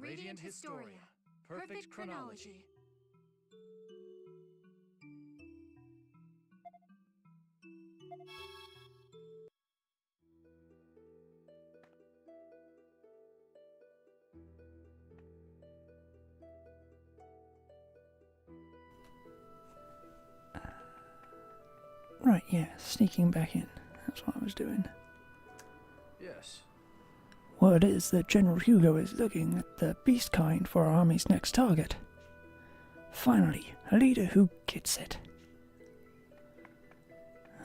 Radiant Historia. Perfect chronology. Right, yeah, sneaking back in. That's what I was doing. Yes. Word is that General Hugo is looking at the beast kind for our army's next target. Finally, a leader who gets it.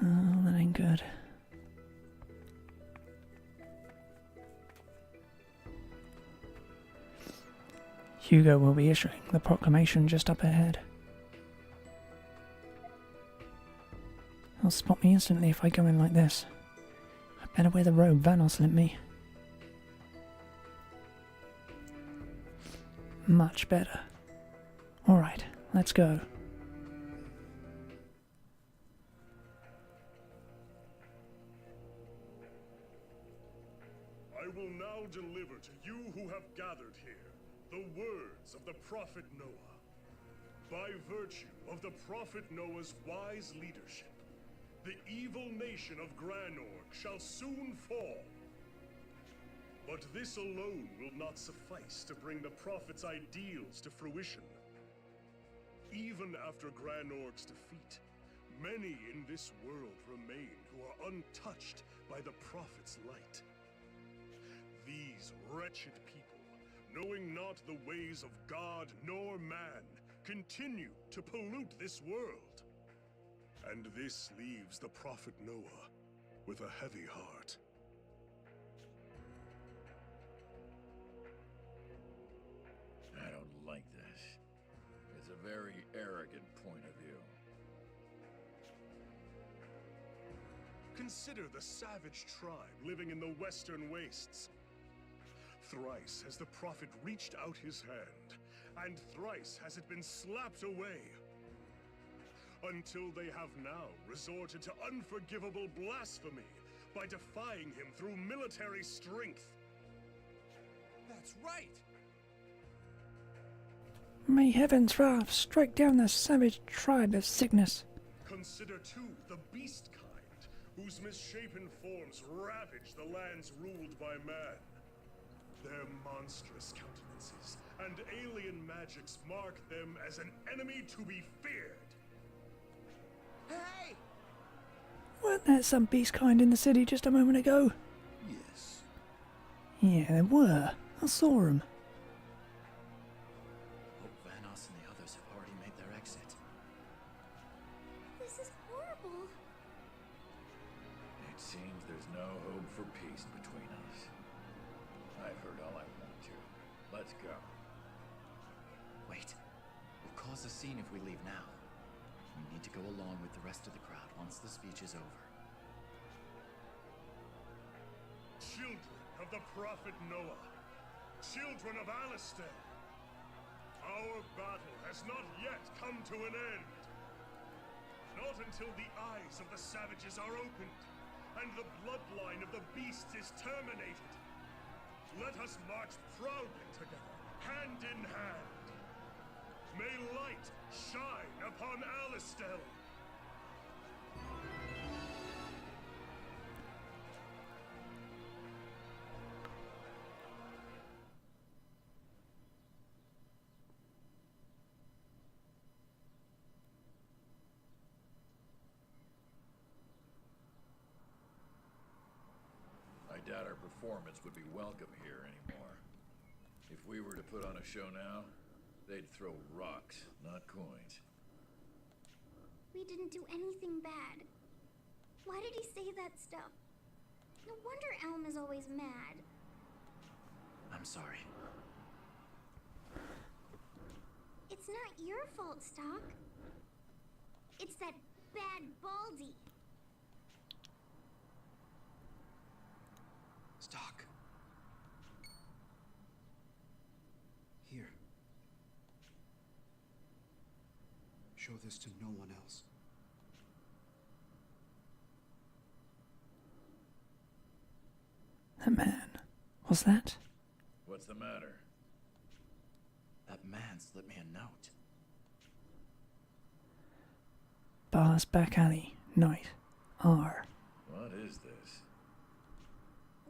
Oh, that ain't good. Hugo will be issuing the proclamation just up ahead. He'll spot me instantly if I go in like this. I better wear the robe Vanos lent me. Much better. Alright, let's go. I will now deliver to you who have gathered here the words of the Prophet Noah. By virtue of the Prophet Noah's wise leadership, the evil nation of Granorg shall soon fall. But this alone will not suffice to bring the Prophet's ideals to fruition. Even after Granorg's defeat, many in this world remain who are untouched by the Prophet's light. These wretched people, knowing not the ways of God nor man, continue to pollute this world. And this leaves the Prophet Noah with a heavy heart. I don't like this. It's a very arrogant point of view. Consider the savage tribe living in the western wastes. Thrice has the Prophet reached out his hand, and thrice has it been slapped away. Until they have now resorted to unforgivable blasphemy by defying him through military strength. That's right! May heaven's wrath strike down the savage tribe of sickness. Consider too the beast kind, whose misshapen forms ravage the lands ruled by man. Their monstrous countenances and alien magics mark them as an enemy to be feared. Hey! Weren't there some beast kind in the city just a moment ago? Yes. Yeah, there were. I saw them. Hope Vanos and the others have already made their exit. This is horrible. It seems there's no hope for peace between us. I've heard all I want to. Let's go. Wait. We'll cause a scene if we leave now. We need to go along with the rest of the crowd once the speech is over. Children of the Prophet Noah, children of Alistel, our battle has not yet come to an end. Not until the eyes of the savages are opened, and the bloodline of the beasts is terminated. Let us march proudly together, hand in hand. May light shine upon Alistel. I doubt our performance would be welcome here anymore. If we were to put on a show now, they'd throw rocks, not coins. We didn't do anything bad. Why did he say that stuff? No wonder Elm is always mad. I'm sorry. It's not your fault, Stock. It's that bad Baldy. Stock. Here. Show this to no one else. That man. Was that? What's the matter? man slipped me a note. Bars back alley, night. R. What is this?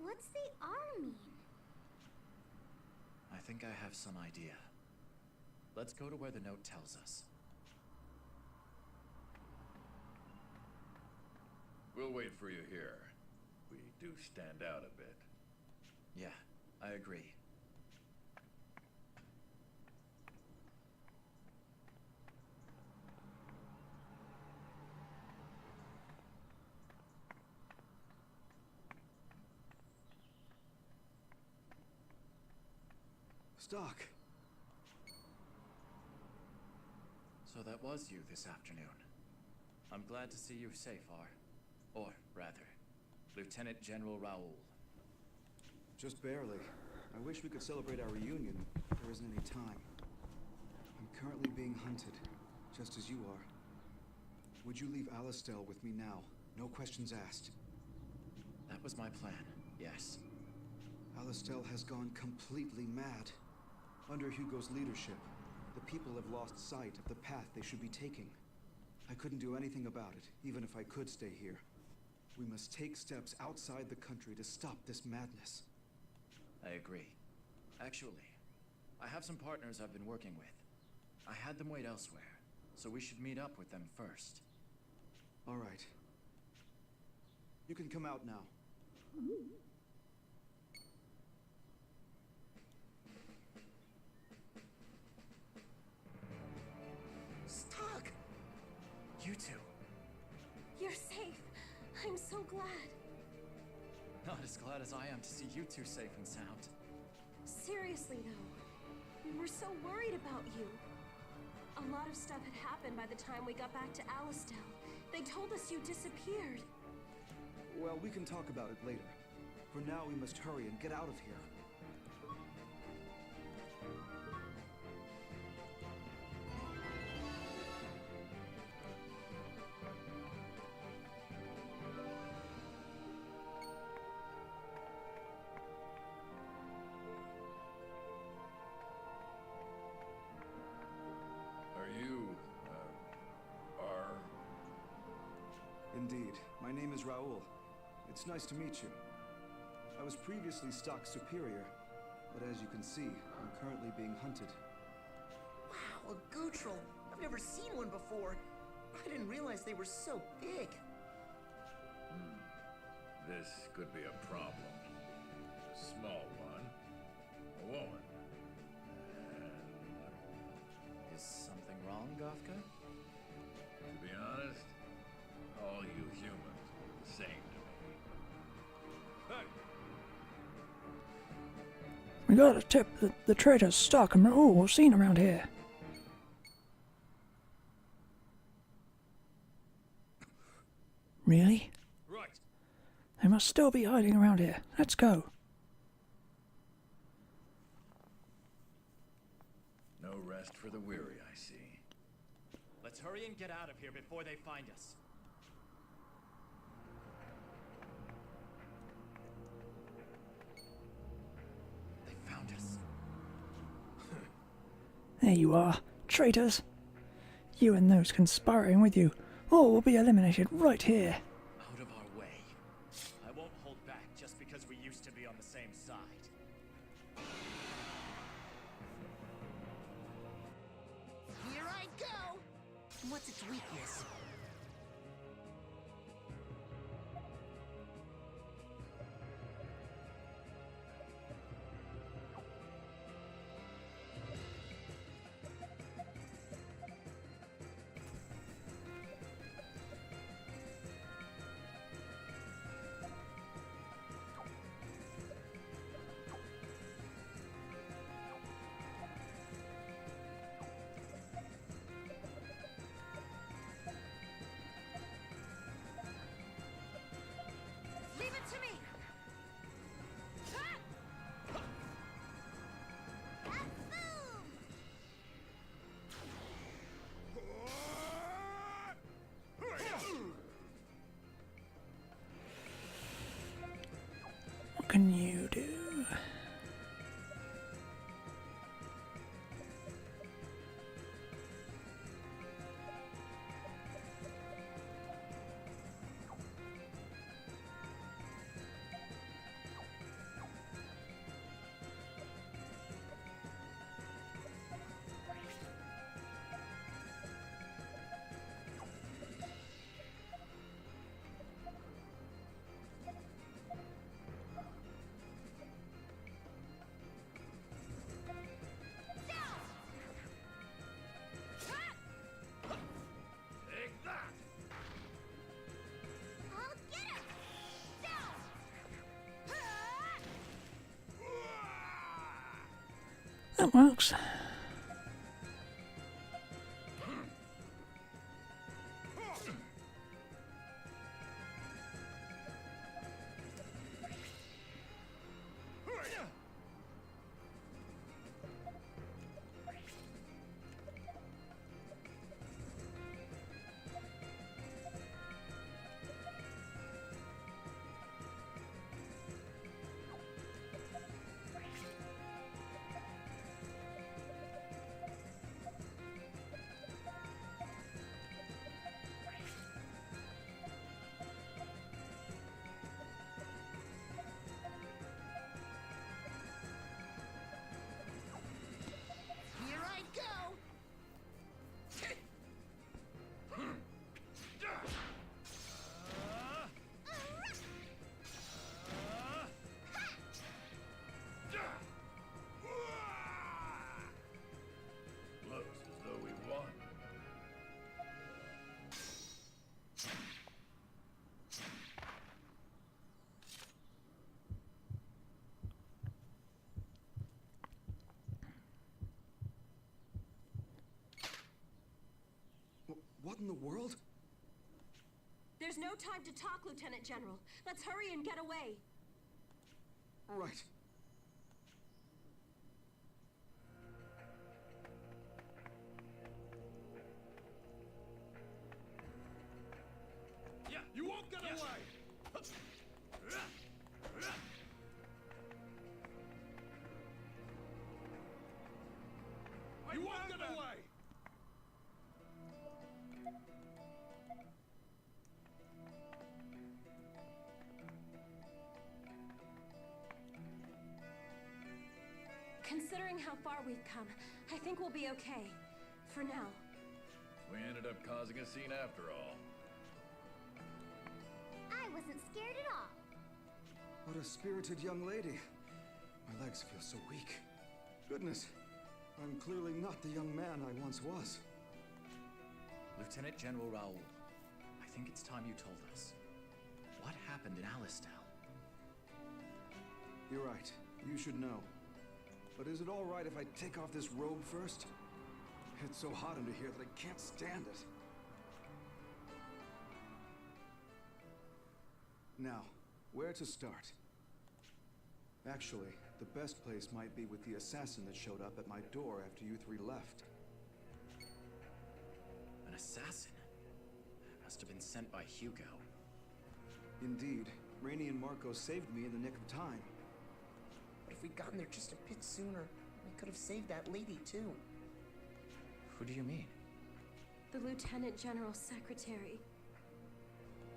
What's the R mean? I think I have some idea. Let's go to where the note tells us. We'll wait for you here. We do stand out a bit. Yeah, I agree. Stock. So that was you this afternoon. I'm glad to see you safe, R. Or, rather, Lieutenant General Raoul. Just barely. I wish we could celebrate our reunion, but there isn't any time. I'm currently being hunted, just as you are. Would you leave Alistel with me now? No questions asked. That was my plan, yes. Alistel has gone completely mad. Under Hugo's leadership, the people have lost sight of the path they should be taking. I couldn't do anything about it, even if I could stay here. We must take steps outside the country to stop this madness. I agree. Actually, I have some partners I've been working with. I had them wait elsewhere, so we should meet up with them first. All right. You can come out now. Stuck! You two. You're safe. I'm so glad. Not as glad as I am to see you two safe and sound. Seriously, though. We were so worried about you. A lot of stuff had happened by the time we got back to Alistel. They told us you disappeared. Well, we can talk about it later. For now, we must hurry and get out of here. Indeed. My name is Raoul. It's nice to meet you. I was previously Stock Superior, but as you can see, I'm currently being hunted. Wow, a Gootrel! I've never seen one before. I didn't realize they were so big. This could be a problem. A small one. A woman. Is something wrong, Gothka? To be honest, all you humans are the same to me. Hey! We got a tip that the traitors Stock and Raoul were seen around here. Really? Right. They must still be hiding around here. Let's go. No rest for the weary, I see. Let's hurry and get out of here before they find us. They found us. There you are, traitors. You and those conspiring with you all will be eliminated right here. Out of our way. I won't hold back just because we used to be on the same side. Here I go! What's its weakness? That works. Here I go! Looks as though we won. What in the world? There's no time to talk, Lieutenant General. Let's hurry and get away. Right. Yeah, you won't get away! You won't get away! Considering how far we've come, I think we'll be okay. For now. We ended up causing a scene after all. I wasn't scared at all. What a spirited young lady. My legs feel so weak. Goodness, I'm clearly not the young man I once was. Lieutenant General Raoul, I think it's time you told us. What happened in Alistel? You're right. You should know. But is it all right if I take off this robe first? It's so hot under here that I can't stand it. Now, where to start? Actually, the best place might be with the assassin that showed up at my door after you three left. An assassin? Must have been sent by Hugo. Indeed, Rainey and Marco saved me in the nick of time. But if we'd gotten there just a bit sooner, we could have saved that lady too. Who do you mean? The Lieutenant General's secretary.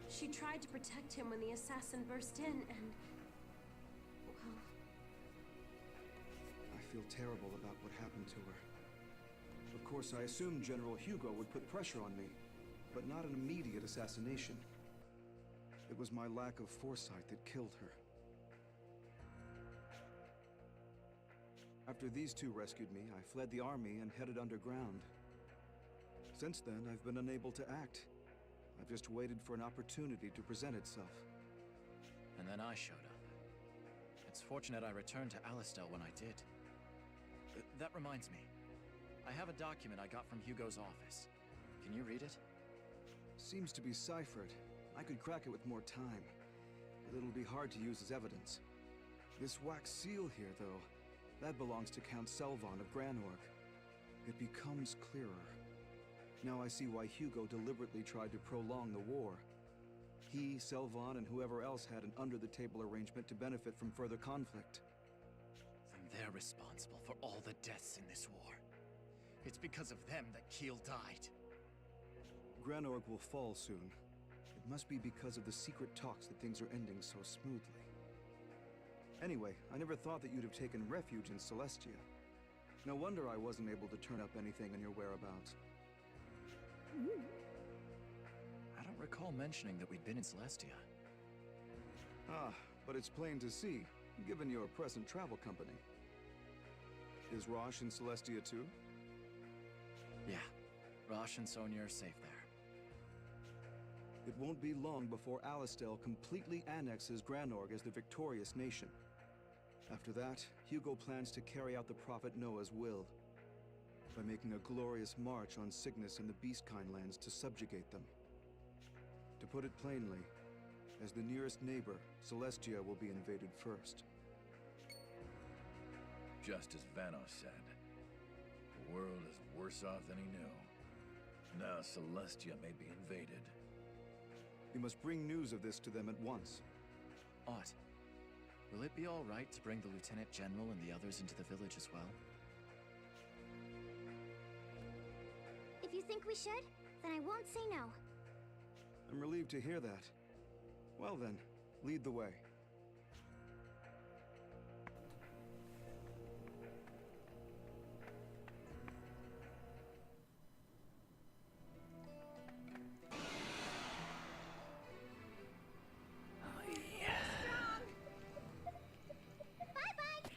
She tried to protect him when the assassin burst in and... well... I feel terrible about what happened to her. Of course, I assumed General Hugo would put pressure on me, but not an immediate assassination. It was my lack of foresight that killed her. After these two rescued me, I fled the army and headed underground. Since then, I've been unable to act. I've just waited for an opportunity to present itself. And then I showed up. It's fortunate I returned to Alistel when I did. That reminds me. I have a document I got from Hugo's office. Can you read it? Seems to be ciphered. I could crack it with more time, but it'll be hard to use as evidence. This wax seal here, though, that belongs to Count Selvan of Granorg. It becomes clearer. Now I see why Hugo deliberately tried to prolong the war. He, Selvan, and whoever else had an under-the-table arrangement to benefit from further conflict. Then they're responsible for all the deaths in this war. It's because of them that Kiel died. Granorg will fall soon. It must be because of the secret talks that things are ending so smoothly. Anyway, I never thought that you'd have taken refuge in Celestia. No wonder I wasn't able to turn up anything on your whereabouts. I don't recall mentioning that we'd been in Celestia. Ah, but it's plain to see, given your present travel company. Is Rosh in Celestia too? Yeah, Rosh and Sonia are safe there. It won't be long before Alistel completely annexes Granorg as the victorious nation. After that, Hugo plans to carry out the Prophet Noah's will by making a glorious march on Cygnus and the Beastkind lands to subjugate them. To put it plainly, as the nearest neighbor, Celestia will be invaded first. Just as Vanos said, the world is worse off than he knew. Now Celestia may be invaded. We must bring news of this to them at once. Ott, will it be all right to bring the Lieutenant General and the others into the village as well? If you think we should, then I won't say no. I'm relieved to hear that. Well then, lead the way. Bye-bye!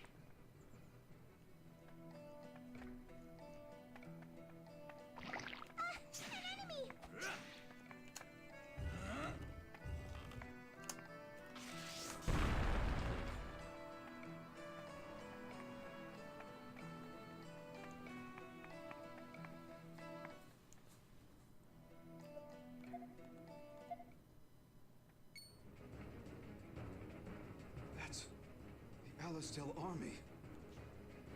An enemy! That's the Alistel army.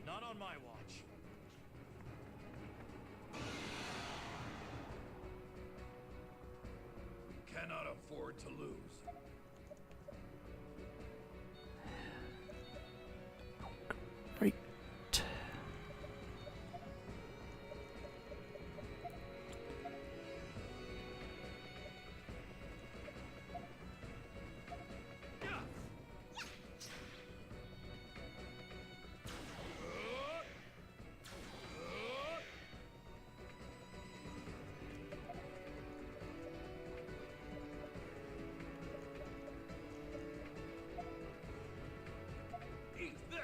Not on my watch. We cannot afford to lose. Right. Eat this!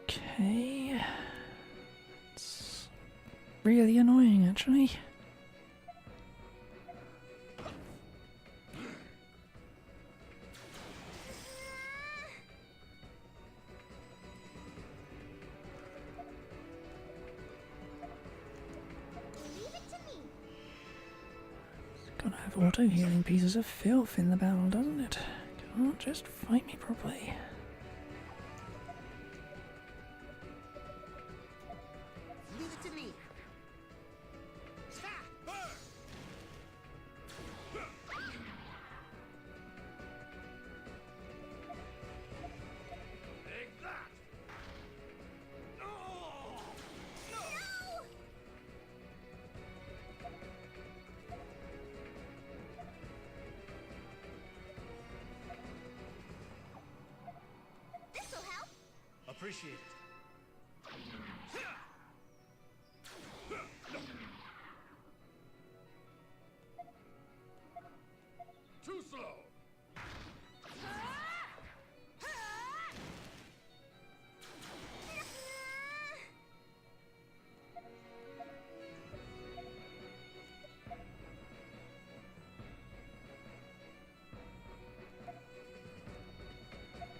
Okay. It's really annoying, actually. Leave it to me. Gotta have auto-healing pieces of filth in the battle, doesn't it? Can't just fight me properly. Leave it to me. Take that! No! This'll help. Appreciate it. Too slow!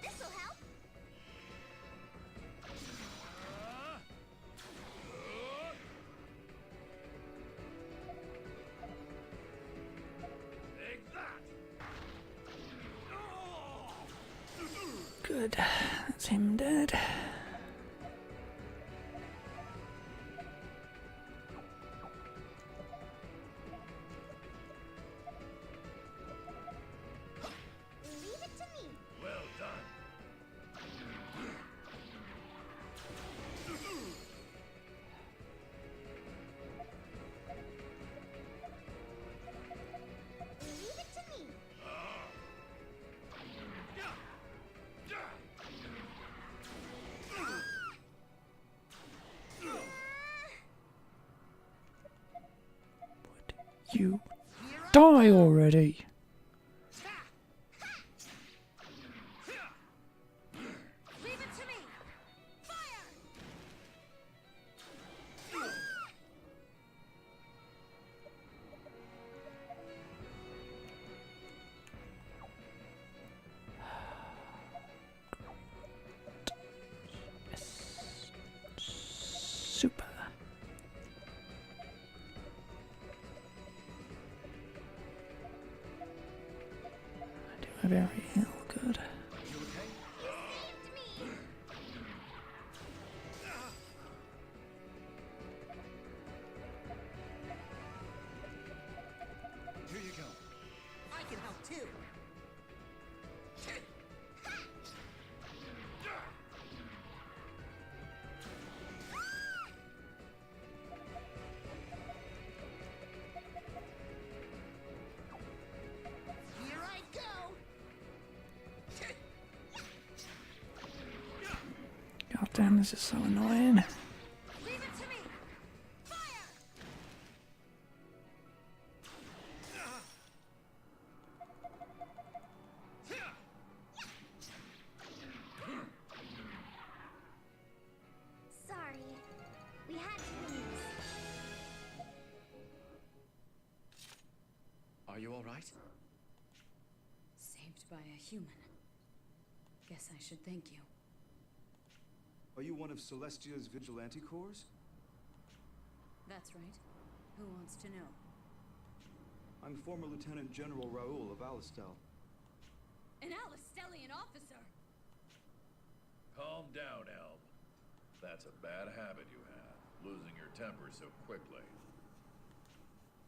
This'll help. Take that! Good. That's him dead. You die already! Leave it to me! Fire! Super. Do very ill good. Here you go. I can help too. Here I go. God damn, this is so annoying. Leave it to me! Fire! Sorry. We had to leave. Are you all right? Saved by a human. Guess I should thank you. Are you one of Celestia's vigilante corps? That's right. Who wants to know? I'm former Lieutenant General Raoul of Alistel. An Alistellian officer! Calm down, Elm. That's a bad habit you have, losing your temper so quickly.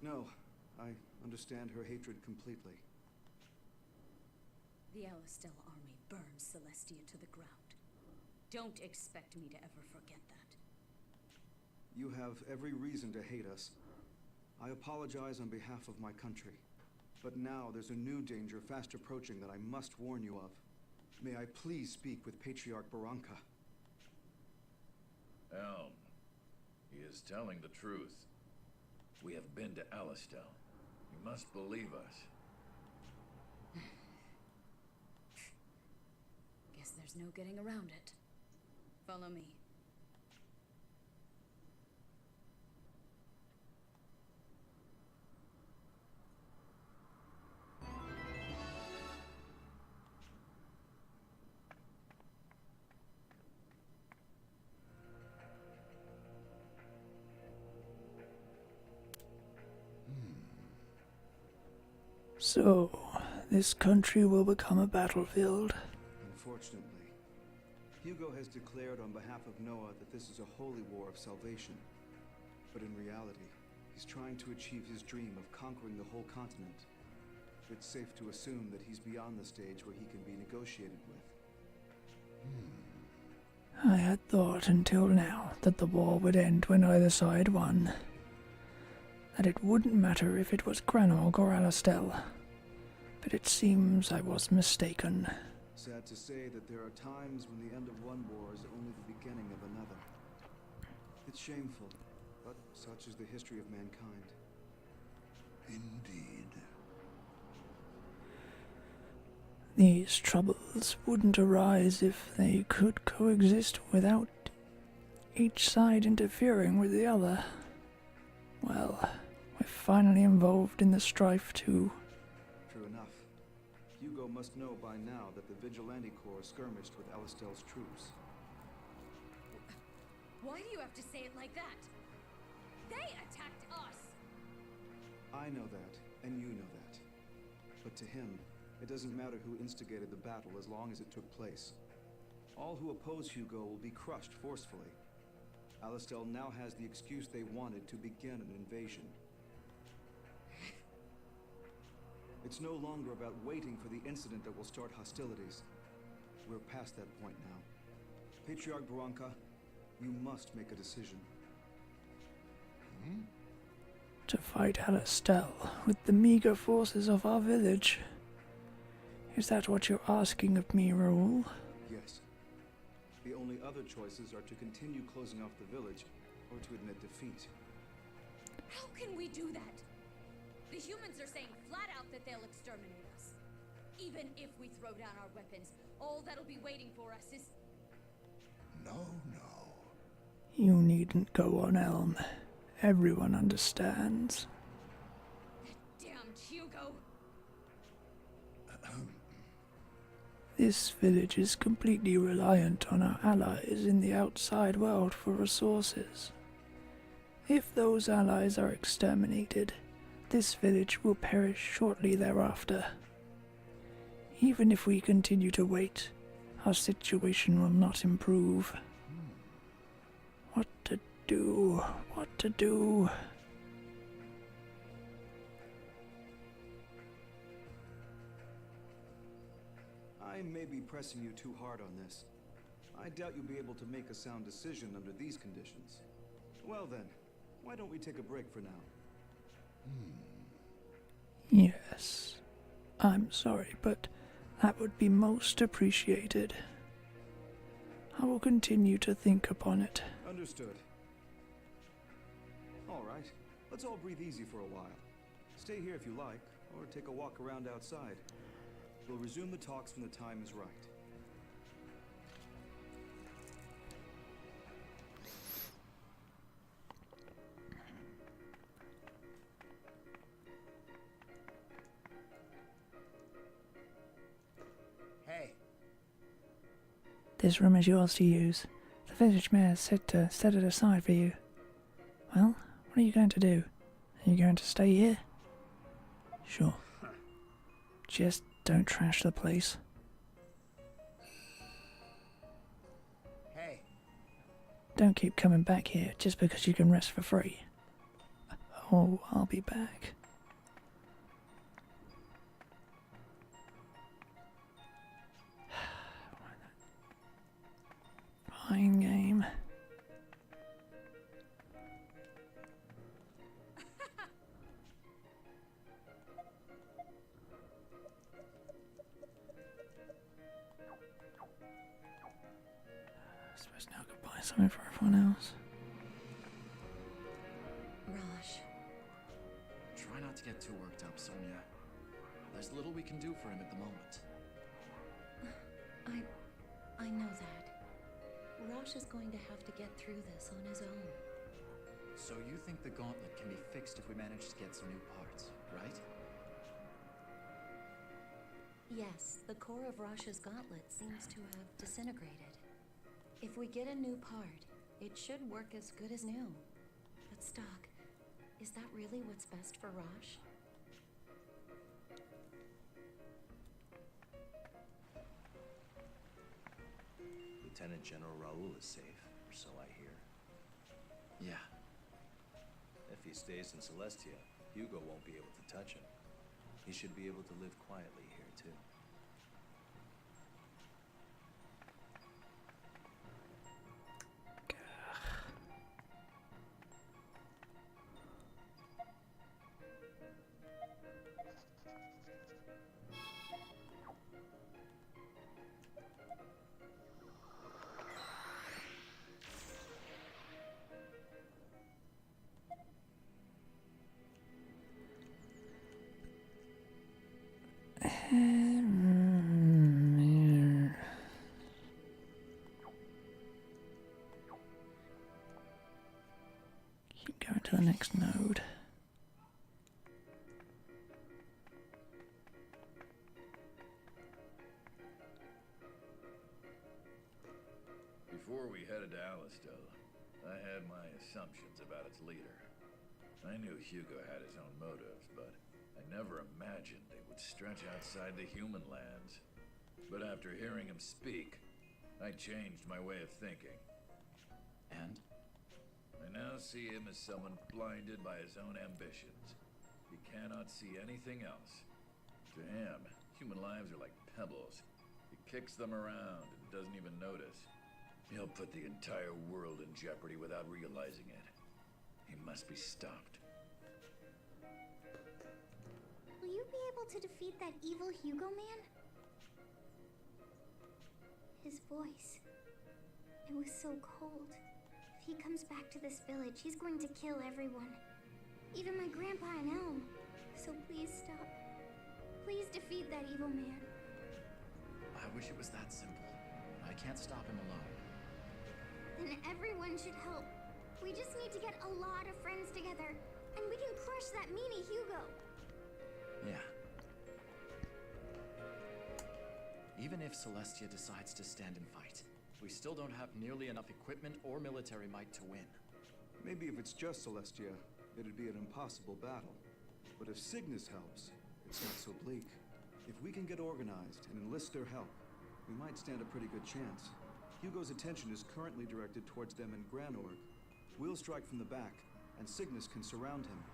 No, I understand her hatred completely. The Alistel army burns Celestia to the ground. Don't expect me to ever forget that. You have every reason to hate us. I apologize on behalf of my country. But now there's a new danger fast approaching that I must warn you of. May I please speak with Patriarch Barranca? Elm, he is telling the truth. We have been to Alistel. You must believe us. Guess there's no getting around it. Follow me. So, this country will become a battlefield. Unfortunately, Hugo has declared on behalf of Noah that this is a holy war of salvation. But in reality, he's trying to achieve his dream of conquering the whole continent. It's safe to assume that he's beyond the stage where he can be negotiated with. I had thought until now that the war would end when either side won. That it wouldn't matter if it was Granog or Alistel. But it seems I was mistaken. Sad to say that there are times when the end of one war is only the beginning of another. It's shameful, but such is the history of mankind. Indeed. These troubles wouldn't arise if they could coexist without each side interfering with the other. Well, we're finally involved in the strife too. True enough. Hugo must know by now that the Vigilante Corps skirmished with Alistel's troops. Why do you have to say it like that? They attacked us! I know that, and you know that. But to him, it doesn't matter who instigated the battle as long as it took place. All who oppose Hugo will be crushed forcefully. Alistel now has the excuse they wanted to begin an invasion. It's no longer about waiting for the incident that will start hostilities. We're past that point now. Patriarch Barranca, you must make a decision. To fight Alistel with the meager forces of our village. Is that what you're asking of me, Raoul? Yes. The only other choices are to continue closing off the village, or to admit defeat. How can we do that? The humans are saying flat out that they'll exterminate us. Even if we throw down our weapons, all that'll be waiting for us is... No, no. You needn't go on, Elm. Everyone understands. That damned Hugo! This village is completely reliant on our allies in the outside world for resources. If those allies are exterminated, this village will perish shortly thereafter. Even if we continue to wait, our situation will not improve. What to do? What to do? I may be pressing you too hard on this. I doubt you'll be able to make a sound decision under these conditions. Well then, why don't we take a break for now? Yes. I'm sorry, but that would be most appreciated. I will continue to think upon it. Understood. All right, let's all breathe easy for a while. Stay here if you like, or take a walk around outside. We'll resume the talks when the time is right. Hey. This room is yours to use. The village mayor said to set it aside for you. Well, what are you going to do? Are you going to stay here? Sure. Just don't trash the place. Hey. Don't keep coming back here just because you can rest for free. Oh, I'll be back. Fine game. I suppose now I could buy something for everyone else. Raj. Try not to get too worked up, Sonia. There's little we can do for him at the moment. I know that. Raj is going to have to get through this on his own. So you think the gauntlet can be fixed if we manage to get some new parts, right? Yes, the core of Raj's gauntlet seems to have disintegrated. If we get a new part, it should work as good as new. But Stock, is that really what's best for Raj? Lieutenant General Raoul is safe, or so I hear. Yeah. If he stays in Celestia, Hugo won't be able to touch him. He should be able to live quietly here, too. Keep going to the next node. Before we headed to Alistel, I had my assumptions about its leader. I knew Hugo had his own motives, but I never imagined they would stretch outside the human lands. But after hearing him speak, I changed my way of thinking. And? I now see him as someone blinded by his own ambitions. He cannot see anything else. To him, human lives are like pebbles. He kicks them around and doesn't even notice. He'll put the entire world in jeopardy without realizing it. He must be stopped. Will you be able to defeat that evil Hugo man? His voice. It was so cold. If he comes back to this village, he's going to kill everyone. Even my grandpa and Elm. So please stop. Please defeat that evil man. I wish it was that simple. I can't stop him alone. Then everyone should help. We just need to get a lot of friends together, and we can crush that meanie Hugo. Yeah. Even if Celestia decides to stand and fight, we still don't have nearly enough equipment or military might to win. Maybe if it's just Celestia, it'd be an impossible battle. But if Cygnus helps, it's not so bleak. If we can get organized and enlist their help, we might stand a pretty good chance. Hugo's attention is currently directed towards them in Granorg. We'll strike from the back, and Cygnus can surround him.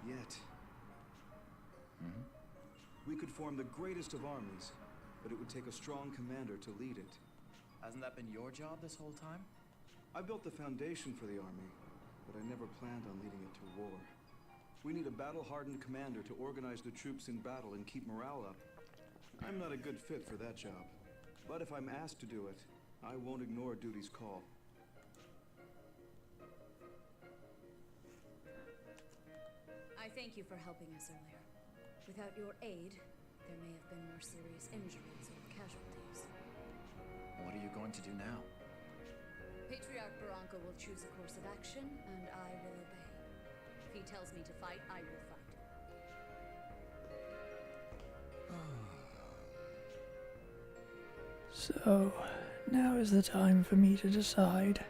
Yet... we could form the greatest of armies, but it would take a strong commander to lead it. Hasn't that been your job this whole time? I built the foundation for the army, but I never planned on leading it to war. We need a battle-hardened commander to organize the troops in battle and keep morale up. I'm not a good fit for that job, but if I'm asked to do it, I won't ignore duty's call. I thank you for helping us earlier. Without your aid, there may have been more serious injuries or casualties. What are you going to do now? Patriarch Barranca will choose a course of action, and I will obey. If he tells me to fight, I will fight. So, now is the time for me to decide.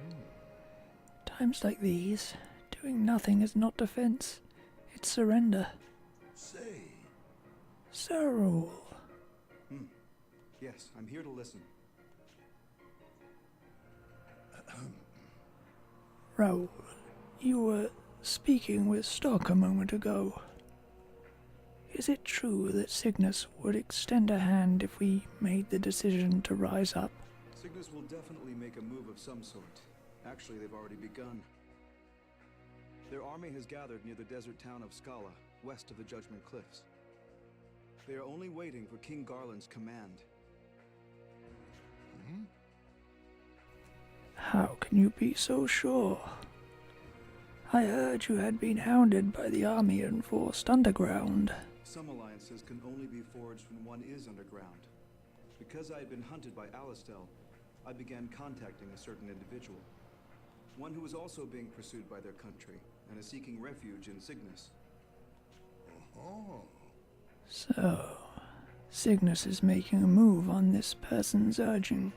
Times like these, doing nothing is not defense, it's surrender. Say. Sir Raoul. Yes, I'm here to listen. Raoul, you were speaking with Stock a moment ago. Is it true that Cygnus would extend a hand if we made the decision to rise up? Cygnus will definitely make a move of some sort. Actually, they've already begun. Their army has gathered near the desert town of Scala, west of the Judgment Cliffs. They are only waiting for King Garland's command. How can you be so sure? I heard you had been hounded by the army and forced underground. Some alliances can only be forged when one is underground. Because I had been hunted by Alistel, I began contacting a certain individual. One who was also being pursued by their country and is seeking refuge in Cygnus. So, Cygnus is making a move on this person's urging.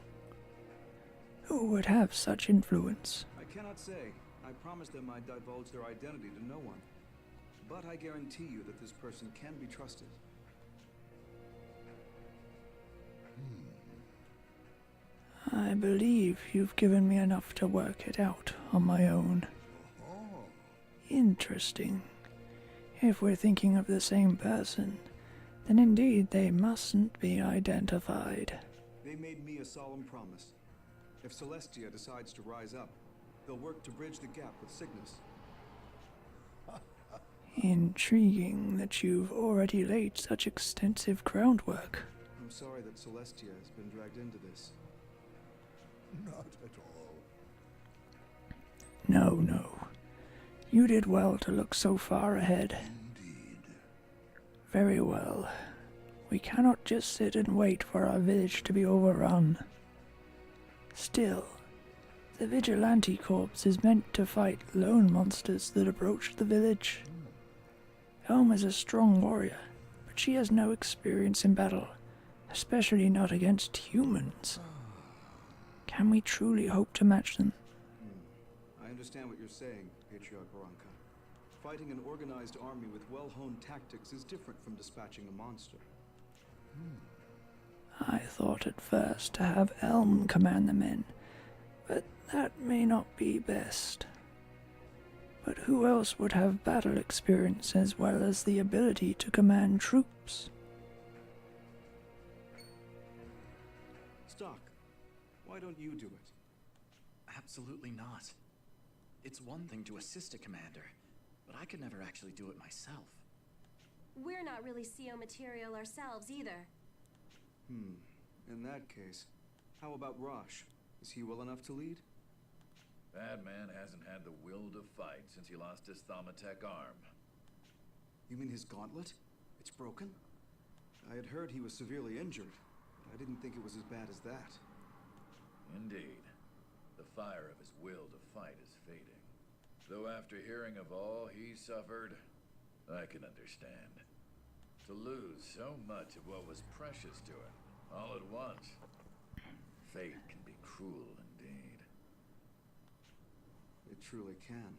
Who would have such influence? I cannot say. I promised them I'd divulge their identity to no one. But I guarantee you that this person can be trusted. I believe you've given me enough to work it out on my own. Interesting. If we're thinking of the same person, then indeed they mustn't be identified. They made me a solemn promise. If Celestia decides to rise up, they'll work to bridge the gap with Cygnus. Intriguing that you've already laid such extensive groundwork. I'm sorry that Celestia has been dragged into this. Not at all. No. You did well to look so far ahead. Indeed. Very well. We cannot just sit and wait for our village to be overrun. Still, the Vigilante Corps is meant to fight lone monsters that approach the village. Elm is a strong warrior, but she has no experience in battle, especially not against humans. Can we truly hope to match them? I understand what you're saying, Patriarch Barranca. Fighting an organized army with well-honed tactics is different from dispatching a monster. I thought at first to have Elm command the men, but that may not be best. But who else would have battle experience as well as the ability to command troops? Stock, why don't you do it? Absolutely not. It's one thing to assist a commander, but I could never actually do it myself. We're not really CO material ourselves either. In that case, how about Rosh? Is he well enough to lead? That man hasn't had the will to fight since he lost his Thaumatek arm. You mean his gauntlet? It's broken? I had heard he was severely injured, but I didn't think it was as bad as that. Indeed. The fire of his will to fight is fading. Though after hearing of all he suffered, I can understand. To lose so much of what was precious to him, all at once. Fate can be cruel indeed. It truly can.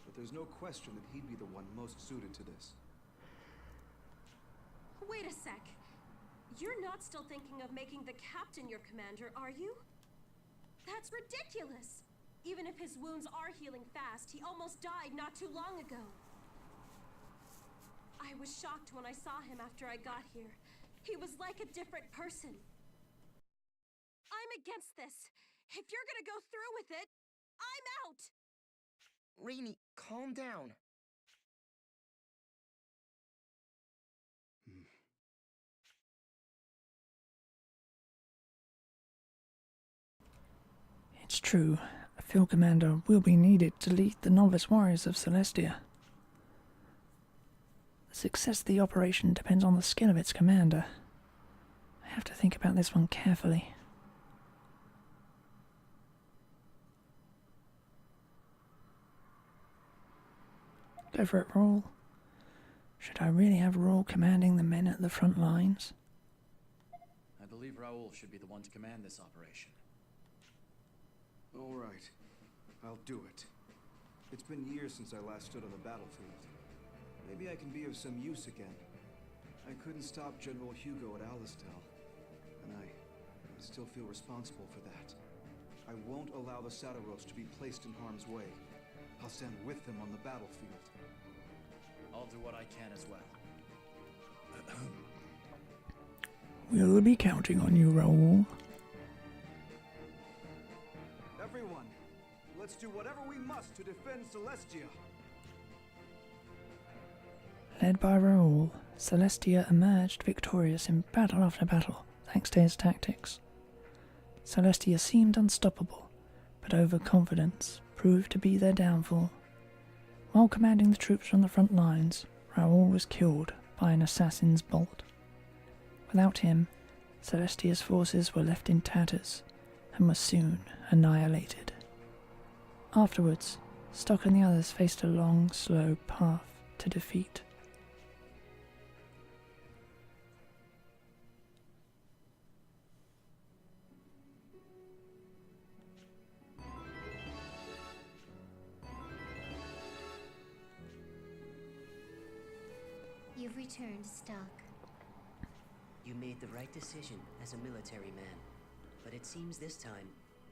But there's no question that he'd be the one most suited to this. Wait a sec. You're not still thinking of making the captain your commander, are you? That's ridiculous! Even if his wounds are healing fast, he almost died not too long ago. I was shocked when I saw him after I got here. He was like a different person. I'm against this. If you're gonna go through with it, I'm out! Rainy, calm down. It's true, a field commander will be needed to lead the novice warriors of Celestia. The success of the operation depends on the skill of its commander. I have to think about this one carefully. Go for it, Raul. Should I really have Raul commanding the men at the front lines? I believe Raul should be the one to command this operation. All right. I'll do it. It's been years since I last stood on the battlefield. Maybe I can be of some use again. I couldn't stop General Hugo at Alistel, and I still feel responsible for that. I won't allow the Sadaros to be placed in harm's way. I'll stand with them on the battlefield. I'll do what I can as well. We'll be counting on you, Raul. Everyone, let's do whatever we must to defend Celestia. Led by Raul, Celestia emerged victorious in battle after battle, thanks to his tactics. Celestia seemed unstoppable, but overconfidence proved to be their downfall. While commanding the troops on the front lines, Raul was killed by an assassin's bolt. Without him, Celestia's forces were left in tatters and were soon annihilated. Afterwards, Stock and the others faced a long, slow path to defeat. You've returned, Stock. You made the right decision as a military man, but it seems this time,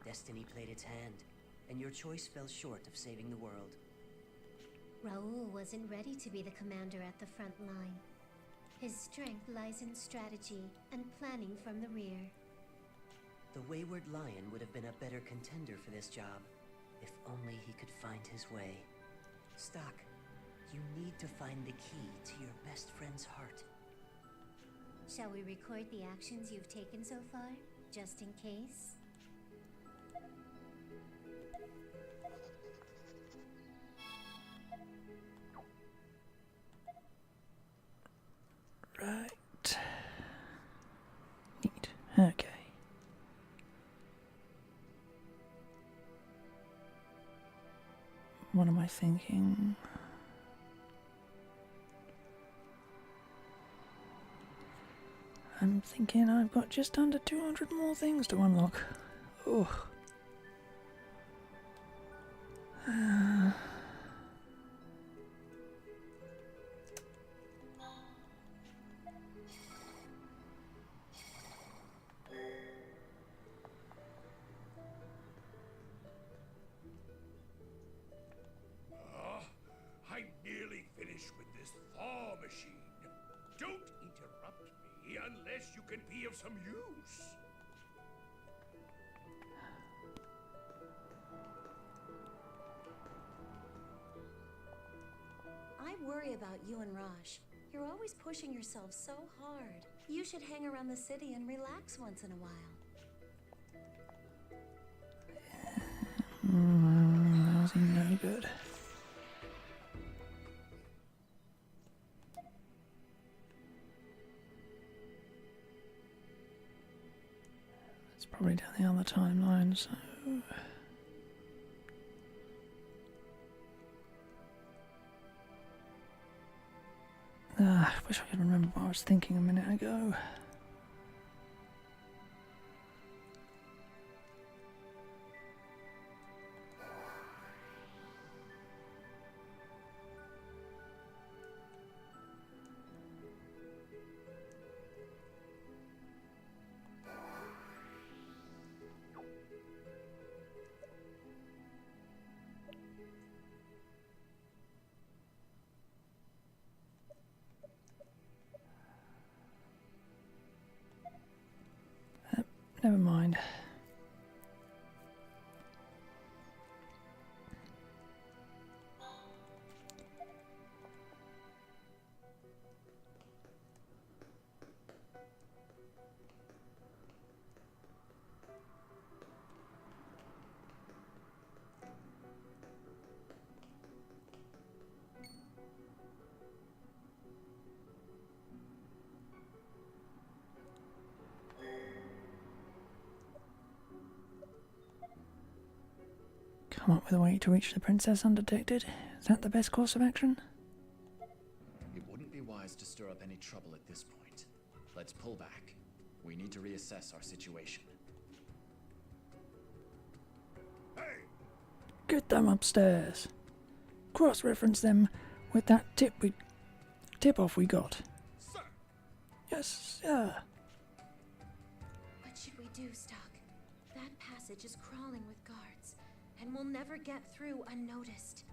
destiny played its hand, and your choice fell short of saving the world. Raul wasn't ready to be the commander at the front line. His strength lies in strategy and planning from the rear. The Wayward Lion would have been a better contender for this job, if only he could find his way. Stock, you need to find the key to your best friend's heart. Shall we record the actions you've taken so far, just in case? Right. Neat. Okay. What am I thinking? I'm thinking I've got just under 200 more things to unlock. Ugh. I'm nearly finished with this thaw machine. Don't interrupt me unless you can be of some use. I worry about you and Raj. You're always pushing yourself so hard. You should hang around the city and relax once in a while. That was no good. probably down the other timeline, so... I wish I could remember what I was thinking a minute ago. Never mind. Come up with a way to reach the princess undetected? Is that the best course of action? It wouldn't be wise to stir up any trouble at this point. Let's pull back. We need to reassess our situation. Hey! Get them upstairs. Cross-reference them with that tip-off we got. Sir! Yes, sir. What should we do, Stock? That passage is crawling with guards, and we'll never get through unnoticed.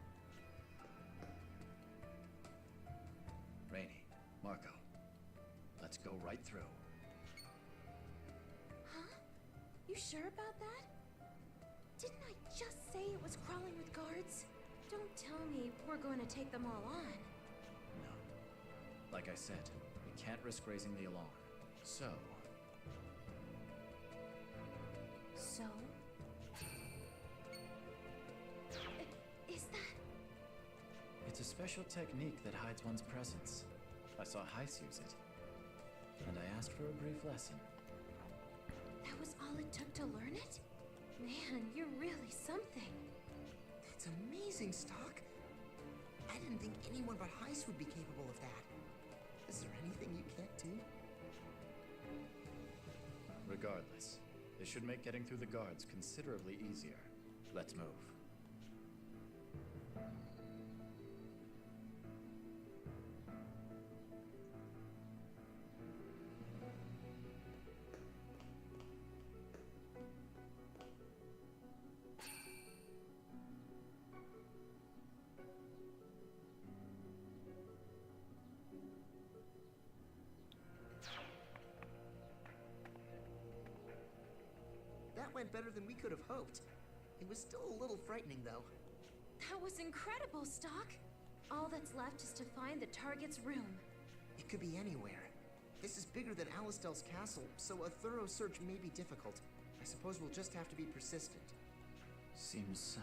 Rainey, Marco, let's go right through. Huh? You sure about that? Didn't I just say it was crawling with guards? Don't tell me we're going to take them all on. No. Like I said, we can't risk raising the alarm. So... Is that... It's a special technique that hides one's presence. I saw Heiss use it. And I asked for a brief lesson. That was all it took to learn it? Man, you're really something. That's amazing, Stock. I didn't think anyone but Heiss would be capable of that. Is there anything you can't do? Regardless, this should make getting through the guards considerably easier. Let's move. That went better than we could have hoped. It was still a little frightening, though. That was incredible, Stock. All that's left is to find the target's room. It could be anywhere. This is bigger than Alistel's castle, so a thorough search may be difficult. I suppose we'll just have to be persistent. Seems so.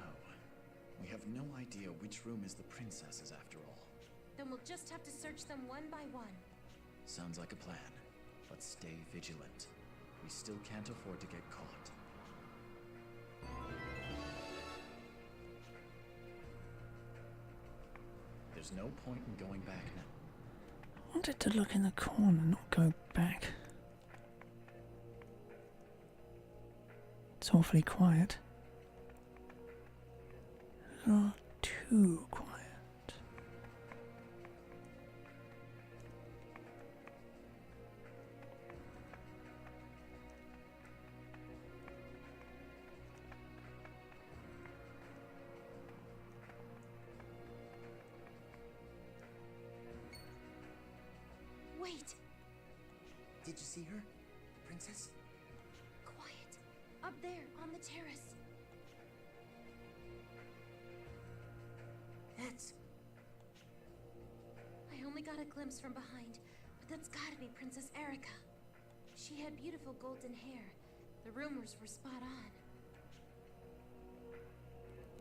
We have no idea which room is the princess's after all. Then we'll just have to search them one by one. Sounds like a plan. But stay vigilant. We still can't afford to get caught. There's no point in going back now. I wanted to look in the corner, not go back. It's awfully quiet. Not too quiet. Wait! Did you see her? The princess? Quiet. Up there, on the terrace. That's... I only got a glimpse from behind, but that's gotta be Princess Erica. She had beautiful golden hair. The rumors were spot on.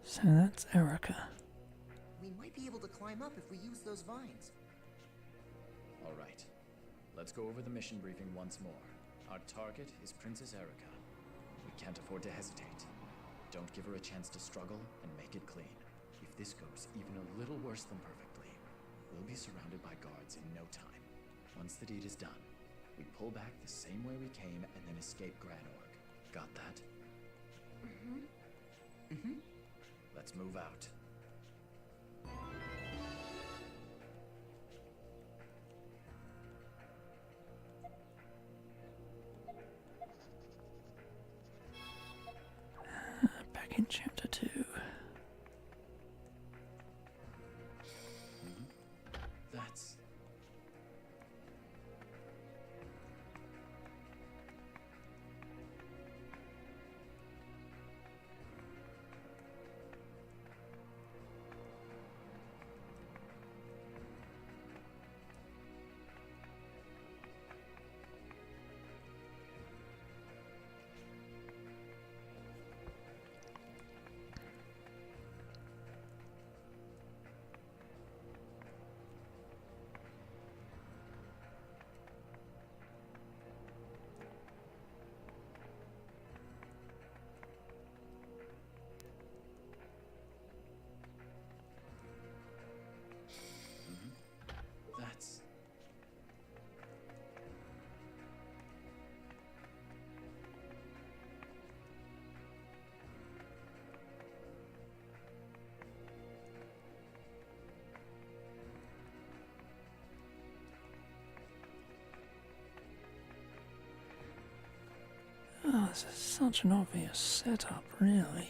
So that's Erica. We might be able to climb up if we use those vines. All right. Let's go over the mission briefing once more. Our target is Princess Erica. can't afford to hesitate. Don't give her a chance to struggle and make it clean. If this goes even a little worse than perfectly, we'll be surrounded by guards in no time. Once the deed is done, we pull back the same way we came and then escape Granorg. Got that? Let's move out. Back in chapter 2. That's... That's... Oh, this is such an obvious setup, really.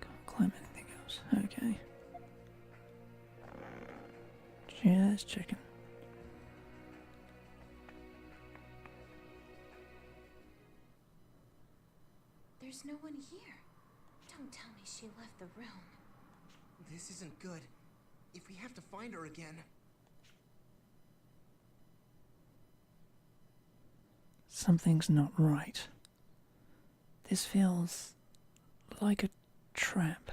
Can't climb anything else. Okay. Just checking. There's no one here. Don't tell me she left the room. This isn't good. If we have to find her again... Something's not right. This feels like a trap.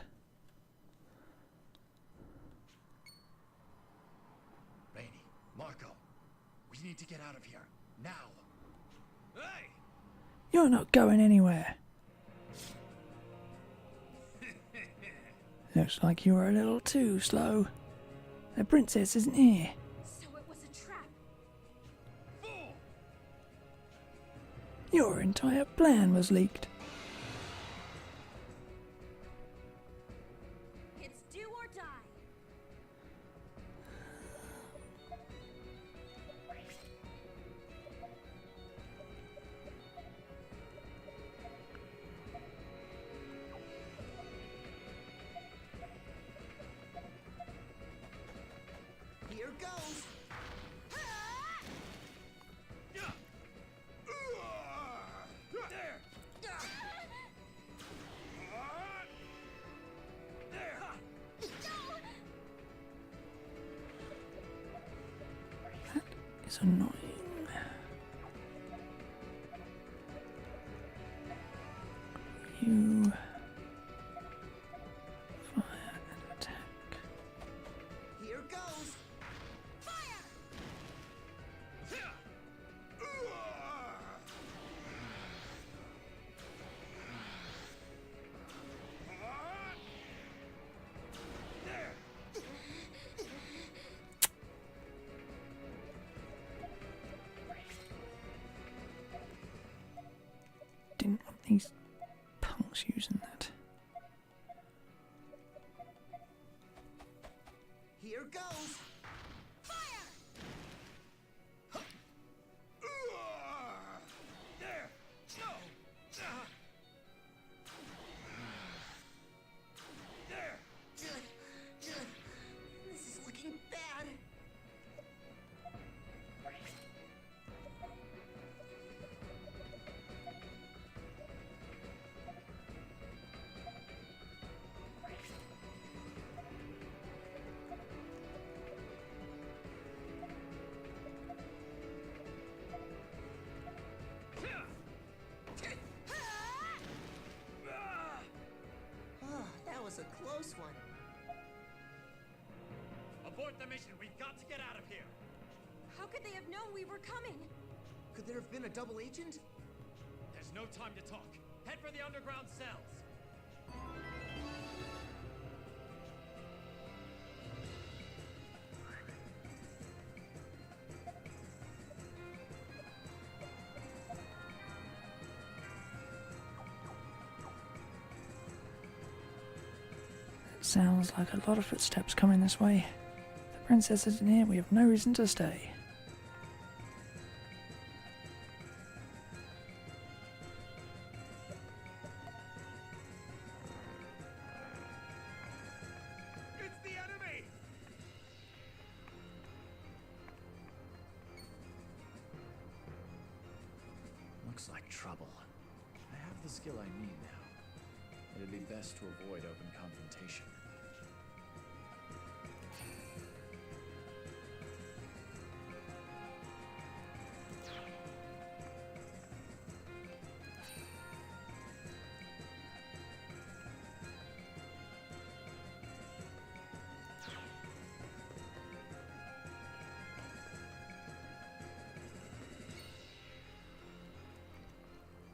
Rainey, Marco, we need to get out of here. Now! Hey! You're not going anywhere. Looks like you were a little too slow. The princess isn't here. So it was a trap. Fool! Your entire plan was leaked. It's do or die. Here goes! It's annoying. You fire and attack. Here goes! Didn't want these punks using that. Here goes! This is looking bad. a close one. Abort the mission. We've got to get out of here. How could they have known we were coming? Could there have been a double agent? There's no time to talk. Head for the underground cells. Sounds like a lot of footsteps coming this way. The princess isn't here, we have no reason to stay. It's the enemy! Looks like trouble. I have the skill I need now. It'd be best to avoid open confrontation.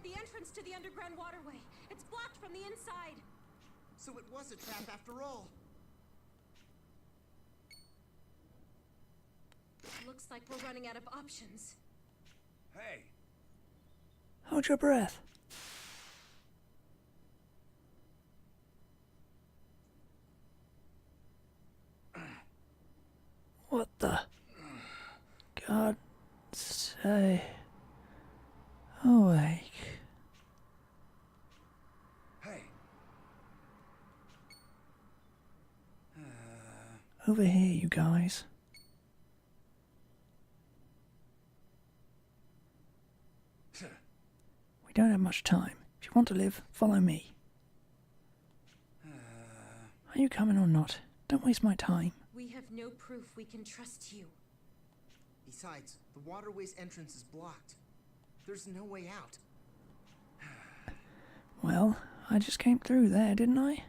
The entrance to the underground waterway. It's blocked from the inside. So it was a trap after all. Looks like we're running out of options. Hey! Hold your breath. What the? God say. Awake. Hey! Over here, you guys. We don't have much time. If you want to live, follow me. Are you coming or not? Don't waste my time. We have no proof we can trust you. Besides, the waterway's entrance is blocked. There's no way out. Well, I just came through there, didn't I?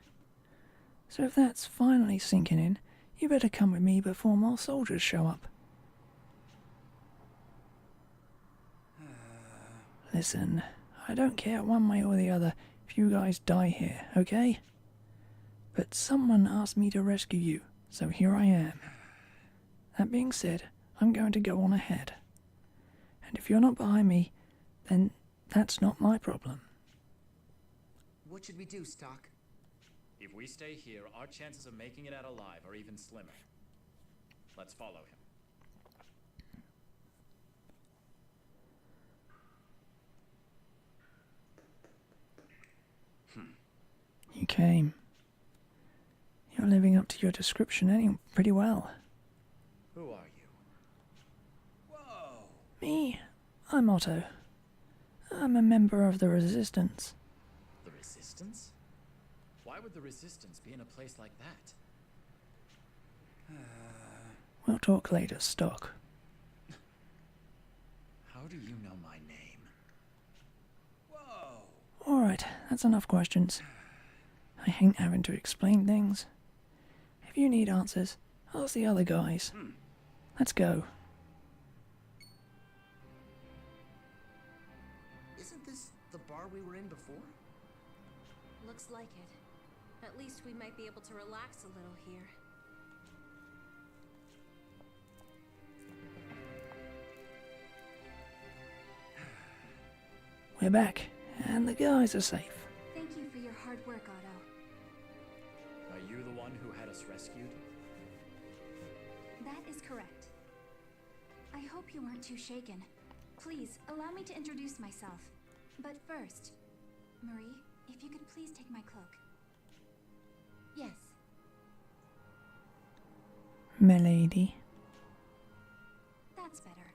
So if that's finally sinking in, you better come with me before more soldiers show up. Listen, I don't care one way or the other if you guys die here, okay? But someone asked me to rescue you, so here I am. That being said, I'm going to go on ahead. And if you're not behind me, then that's not my problem. What should we do, Stock? If we stay here, our chances of making it out alive are even slimmer. Let's follow him. You came. You're living up to your description pretty well. Who are you? Whoa! Me? I'm Otto. I'm a member of the Resistance. The Resistance? Why would the Resistance be in a place like that? We'll talk later, Stock. How do you know my name? Whoa! Alright, that's enough questions. I hate having to explain things. If you need answers, ask the other guys. Let's go. Isn't this the bar we were in before? Looks like it. At least we might be able to relax a little here. We're back, and the guys are safe. Thank you for your hard work, Otto. Are you the one who had us rescued? That is correct. I hope you weren't too shaken. Please, allow me to introduce myself. But first, Marie, if you could please take my cloak. Yes. Milady. That's better.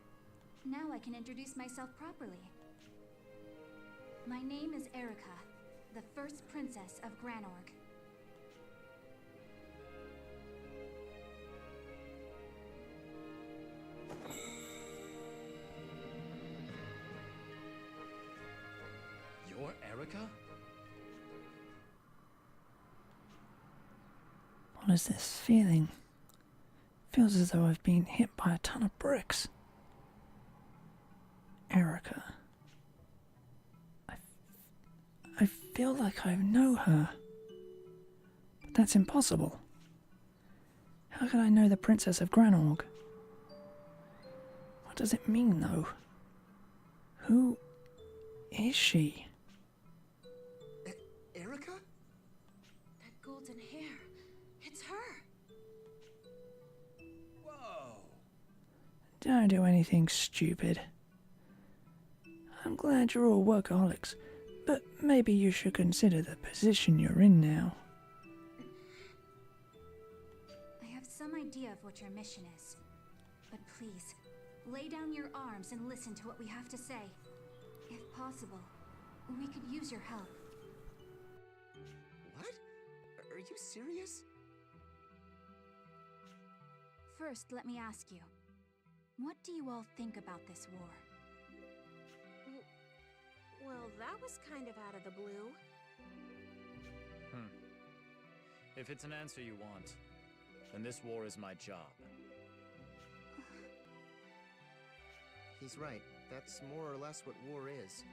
Now I can introduce myself properly. My name is Erica, the first princess of Granorg. You're Erica? What is this feeling? Feels as though I've been hit by a ton of bricks. Erica. I feel like I know her. But that's impossible. How could I know the Princess of Granorg? What does it mean, though? Who is she? Erica? That golden hair. It's her. Whoa! Don't do anything stupid. I'm glad you're all workaholics, but maybe you should consider the position you're in now. I have some idea of what your mission is. But please, lay down your arms and listen to what we have to say. If possible, we could use your help. What? Are you serious? First, let me ask you, what do you all think about this war? Well, that was kind of out of the blue. If it's an answer you want, then this war is my job. He's right. That's more or less what war is.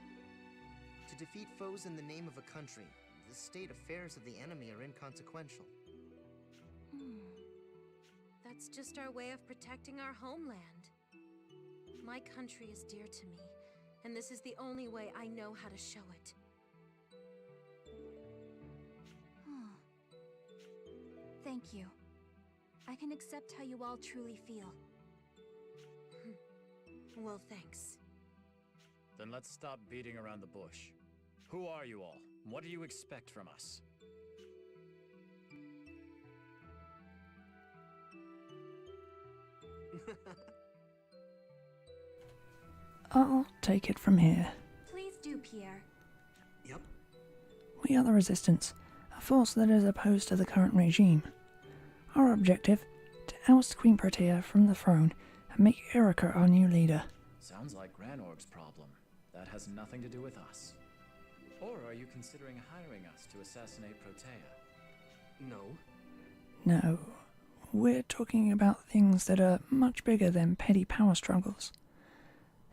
To defeat foes in the name of a country, the state affairs of the enemy are inconsequential. That's just our way of protecting our homeland. My country is dear to me, and this is the only way I know how to show it. Thank you. I can accept how you all truly feel. Well, thanks. Then let's stop beating around the bush. Who are you all? What do you expect from us? I'll take it from here. Please do, Pierre. Yep. We are the Resistance, a force that is opposed to the current regime. Our objective, to oust Queen Protea from the throne and make Erica our new leader. Sounds like Granorg's problem. That has nothing to do with us. Or are you considering hiring us to assassinate Protea? No. No, we're talking about things that are much bigger than petty power struggles.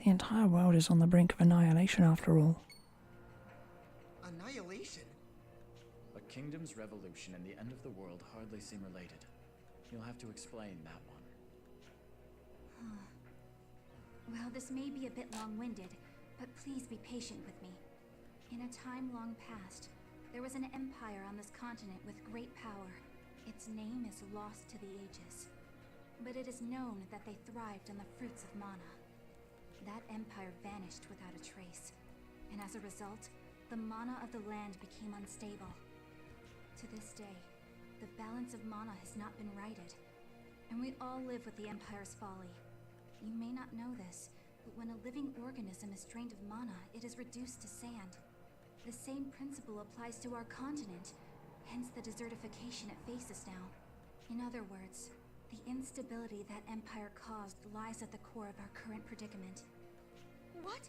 The entire world is on the brink of annihilation after all. Annihilation? A kingdom's revolution and the end of the world hardly seem related. You'll have to explain that one. Well, this may be a bit long-winded, but please be patient with me. In a time long past, there was an empire on this continent with great power. Its name is lost to the ages. But it is known that they thrived on the fruits of mana. That empire vanished without a trace, and as a result, the mana of the land became unstable. To this day, the balance of mana has not been righted, and we all live with the Empire's folly. You may not know this, but when a living organism is drained of mana, it is reduced to sand. The same principle applies to our continent, hence the desertification it faces now. In other words, the instability that Empire caused lies at the core of our current predicament. What?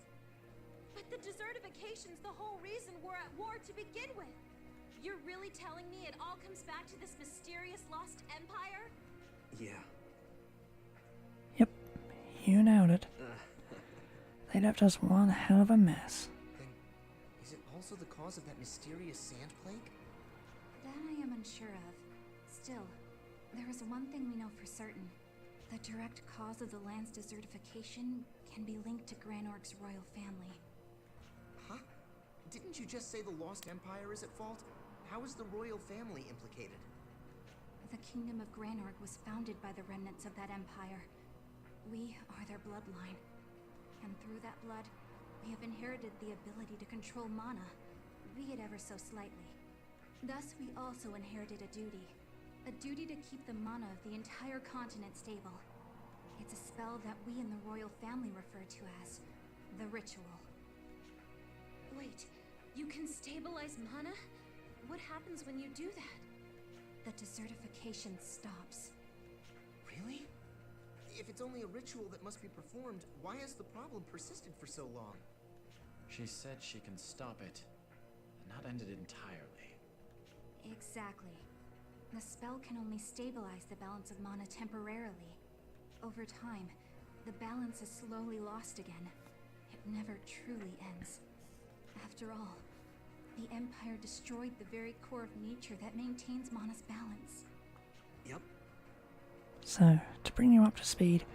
But the desertification's the whole reason we're at war to begin with! You're really telling me it all comes back to this mysterious lost empire? Yeah. Yep, you nailed it. They left us one hell of a mess. Then, is it also the cause of that mysterious sand plague? That I am unsure of. Still, there is one thing we know for certain. The direct cause of the land's desertification can be linked to Granorg's royal family. Huh? Didn't you just say the Lost Empire is at fault? How is the royal family implicated? The Kingdom of Granorg was founded by the remnants of that empire. We are their bloodline. And through that blood, we have inherited the ability to control mana, be it ever so slightly. Thus, we also inherited a duty. A duty to keep the mana of the entire continent stable. It's a spell that we in the royal family refer to as the Ritual. Wait, you can stabilize mana? What happens when you do that? The desertification stops. Really? If it's only a ritual that must be performed, why has the problem persisted for so long? She said she can stop it, and not end it entirely. Exactly. The spell can only stabilize the balance of mana temporarily. Over time, the balance is slowly lost again. It never truly ends. After all, the Empire destroyed the very core of nature that maintains mana's balance. Yep. So, to bring you up to speed,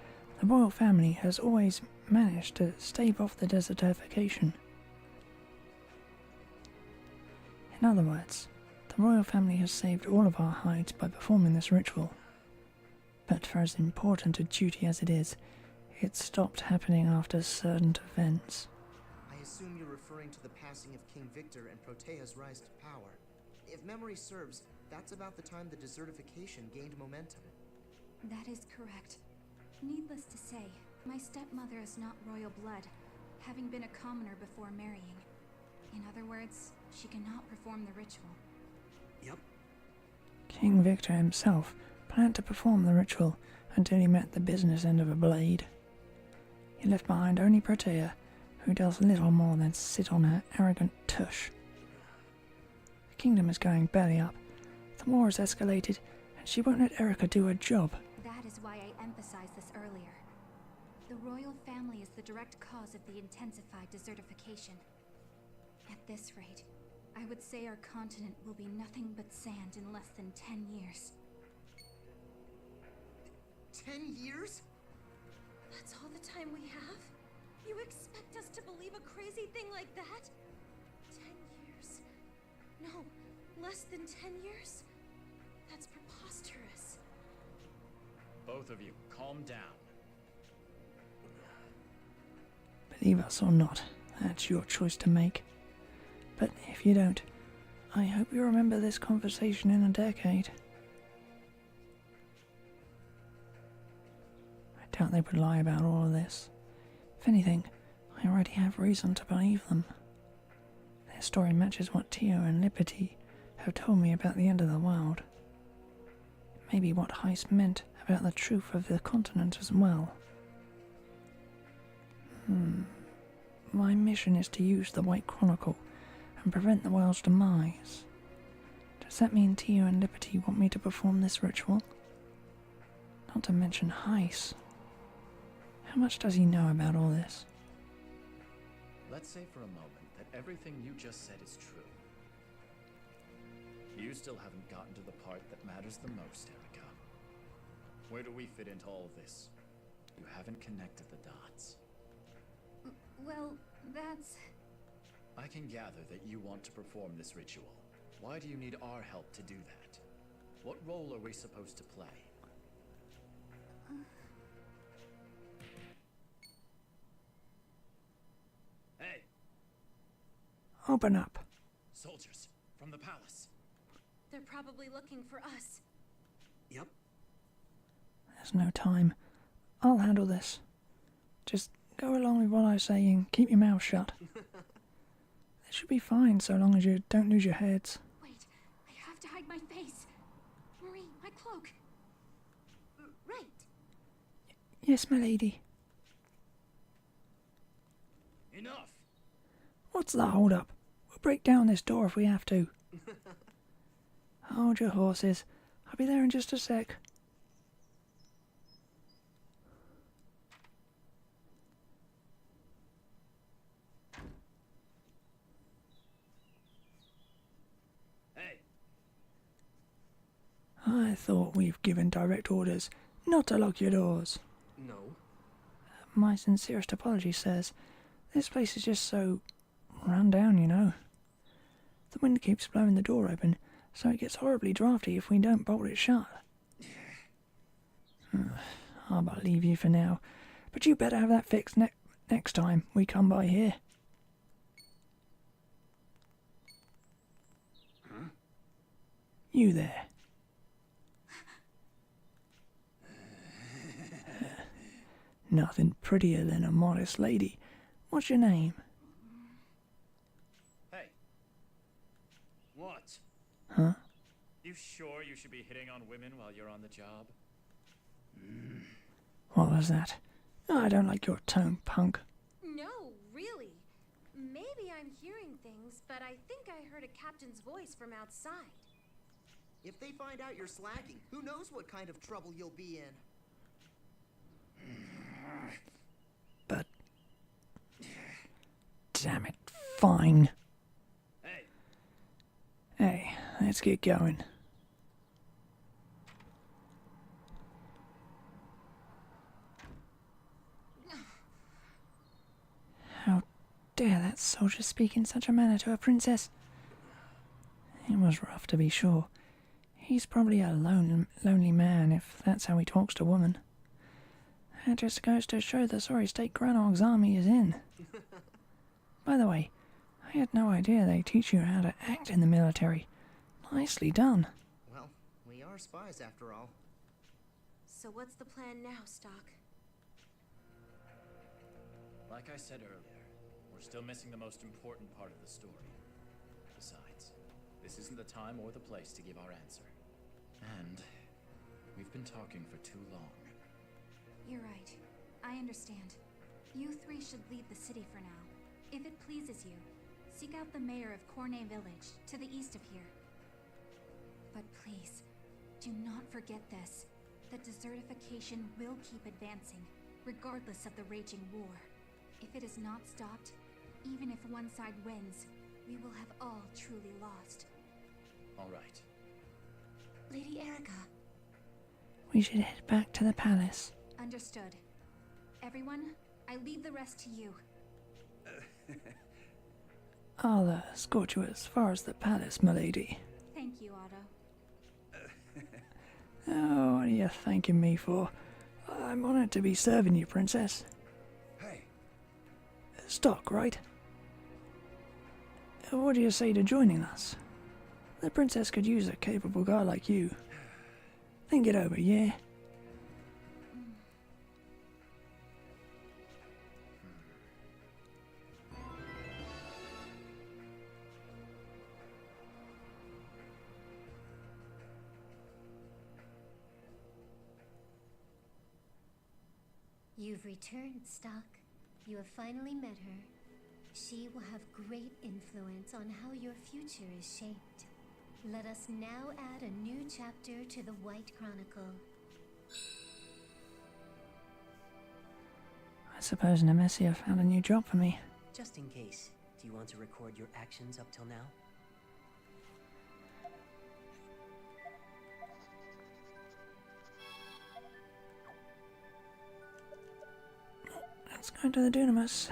the royal family has always managed to stave off the desertification. In other words, the royal family has saved all of our hides by performing this ritual. But for as important a duty as it is, it stopped happening after certain events. I assume you're referring to the passing of King Victor and Protea's rise to power. If memory serves, that's about the time the desertification gained momentum. That is correct. Needless to say, my stepmother is not royal blood, having been a commoner before marrying. In other words, she cannot perform the ritual. Yep. King Victor himself planned to perform the ritual until he met the business end of a blade. He left behind only Protea, who does little more than sit on her arrogant tush. The kingdom is going belly up. The war has escalated, and she won't let Erica do her job. That is why I emphasized this earlier. The royal family is the direct cause of the intensified desertification. At this rate, I would say our continent will be nothing but sand in less than 10 years. 10 years? That's all the time we have? You expect us to believe a crazy thing like that? 10 years? No, less than 10 years? That's preposterous. Both of you, calm down. Believe us or not, that's your choice to make. But if you don't, I hope you remember this conversation in a decade. I doubt they would lie about all of this. If anything, I already have reason to believe them. Their story matches what Tio and Liberty have told me about the end of the world. Maybe what Heist meant about the truth of the continent as well. My mission is to use the White Chronicle and prevent the world's demise. Does that mean Tio and Liberty want me to perform this ritual? Not to mention Heist. How much does he know about all this? Let's say for a moment that everything you just said is true. You still haven't gotten to the part that matters the most, Erica. Where do we fit into all of this? You haven't connected the dots. Well, that's... I can gather that you want to perform this ritual. Why do you need our help to do that? What role are we supposed to play? Hey! Open up. Soldiers, from the palace. They're probably looking for us. Yep. There's no time. I'll handle this. Just go along with what I say and keep your mouth shut. It should be fine so long as you don't lose your heads. Wait, I have to hide my face. Marie, my cloak. Right. Yes, my lady. Enough! What's the hold up? We'll break down this door if we have to. Hold your horses. I'll be there in just a sec. Hey! I thought we've given direct orders not to lock your doors. No. My sincerest apology, sirs. This place is just so run down, you know. The wind keeps blowing the door open, so it gets horribly drafty if we don't bolt it shut. I'll believe you for now, but you better have that fixed next time we come by here. Huh? You there. Nothing prettier than a modest lady. What's your name? Hey! What? Huh? You sure you should be hitting on women while you're on the job? What was that? I don't like your tone, punk. No, really. Maybe I'm hearing things, but I think I heard a captain's voice from outside. If they find out you're slacking, who knows what kind of trouble you'll be in. But... damn it, fine. Hey, let's get going. How dare that soldier speak in such a manner to a princess? It was rough, to be sure. He's probably a lonely man if that's how he talks to women. That just goes to show the sorry state Granog's army is in. By the way, I had no idea they teach you how to act in the military. Nicely done. Well, we are spies after all. So what's the plan now, Stock? Like I said earlier, we're still missing the most important part of the story. Besides, this isn't the time or the place to give our answer. And we've been talking for too long. You're right. I understand. You three should leave the city for now. If it pleases you, seek out the mayor of Cornet Village, to the east of here. But please, do not forget this. The desertification will keep advancing, regardless of the raging war. If it is not stopped, even if one side wins, we will have all truly lost. All right. Lady Erica. We should head back to the palace. Understood. Everyone, I leave the rest to you. I'll escort you as far as the palace, milady. Thank you, Otto. Oh, what are you thanking me for? I'm honored to be serving you, princess. Hey. Stock, right? What do you say to joining us? The princess could use a capable guy like you. Think it over, yeah? You've returned, Stock. You have finally met her. She will have great influence on how your future is shaped. Let us now add a new chapter to the White Chronicle. I suppose Nemesia found a new job for me. Just in case, do you want to record your actions up till now? Let's go to the Dunamis.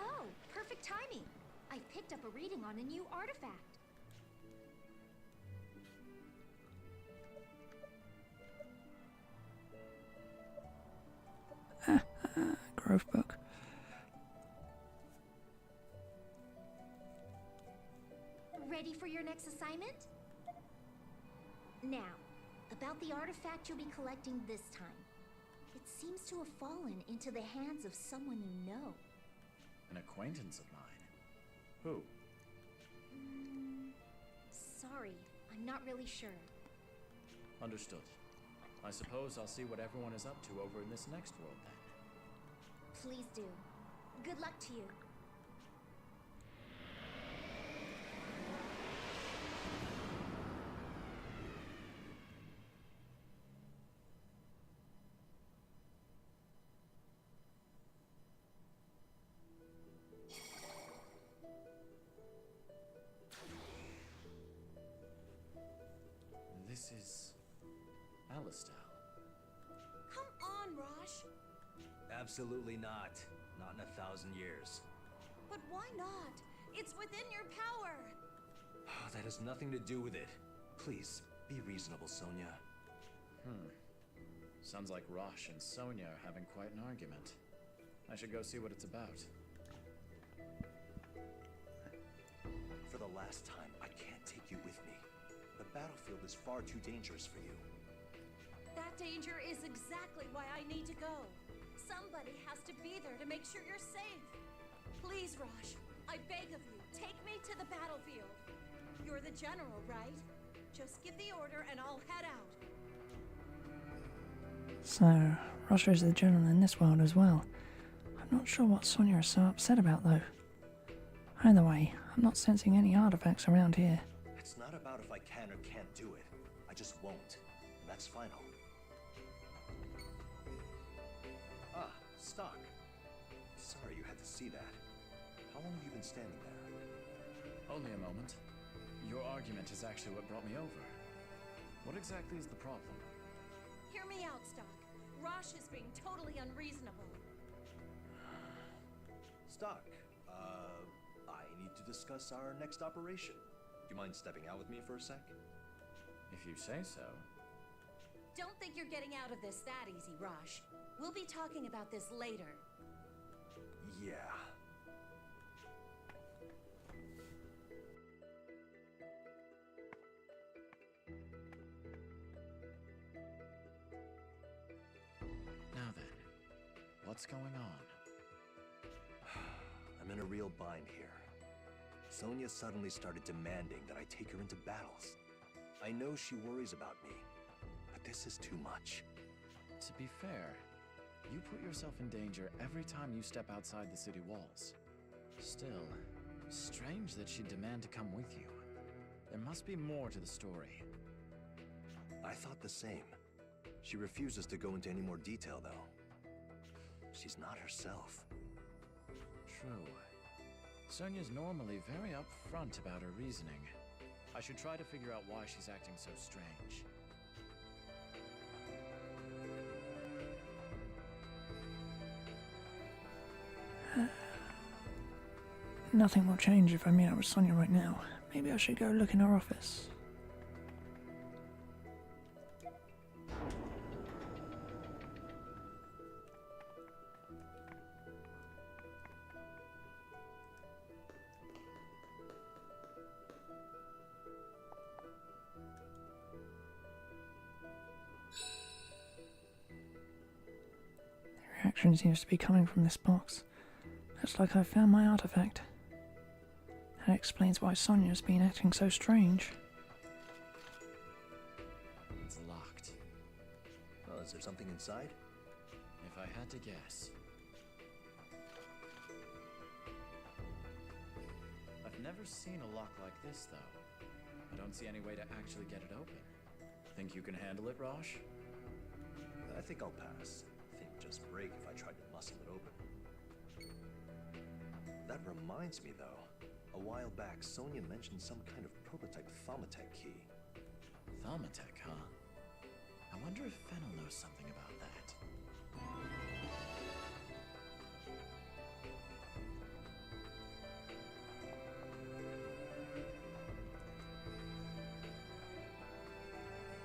Oh, perfect timing. I picked up a reading on a new artifact. Growth book. Ready for your next assignment? Now, about the artifact you'll be collecting this time. It seems to have fallen into the hands of someone you know. An acquaintance of mine. Who? Sorry, I'm not really sure. Understood. I suppose I'll see what everyone is up to over in this next world then. Please do. Good luck to you. This is... Alistel. Come on, Rosh. Absolutely not. Not in 1,000 years. But why not? It's within your power. That has nothing to do with it. Please, be reasonable, Sonia. Sounds like Rosh and Sonia are having quite an argument. I should go see what it's about. For the last time, I can't take you with me. The battlefield is far too dangerous for you. That danger is exactly why I need to go. Somebody has to be there to make sure you're safe. Please, Rosh, I beg of you, take me to the battlefield. You're the general, right? Just give the order and I'll head out. So, Russia is the general in this world as well. I'm not sure what Sonia is so upset about, though. Either way, I'm not sensing any artifacts around here. It's not about if I can or can't do it. I just won't. And that's final. Ah, Stock. Sorry you had to see that. How long have you been standing there? Only a moment. Your argument is actually what brought me over. What exactly is the problem? Hear me out, Stock. Rosh is being totally unreasonable. Stock, I need to discuss our next operation. Do you mind stepping out with me for a sec? If you say so. Don't think you're getting out of this that easy, Rosh. We'll be talking about this later. Yeah. Now then, what's going on? I'm in a real bind here. Sonia suddenly started demanding that I take her into battles. I know she worries about me, but this is too much. To be fair, you put yourself in danger every time you step outside the city walls. Still, strange that she'd demand to come with you. There must be more to the story. I thought the same. She refuses to go into any more detail, though. She's not herself. True. Sonia's normally very upfront about her reasoning. I should try to figure out why she's acting so strange. Nothing will change if I meet up with Sonia right now. Maybe I should go look in her office. The reaction seems to be coming from this box. Looks like I found my artifact. That explains why Sonia's been acting so strange. It's locked. Oh, is there something inside? If I had to guess. I've never seen a lock like this, though. I don't see any way to actually get it open. Think you can handle it, Rosh? I think I'll pass. I think it'd just break if I tried to muscle it open. That reminds me, though. A while back, Sonia mentioned some kind of prototype Thaumatek key. Thaumatek, huh? I wonder if Fennel knows something about that.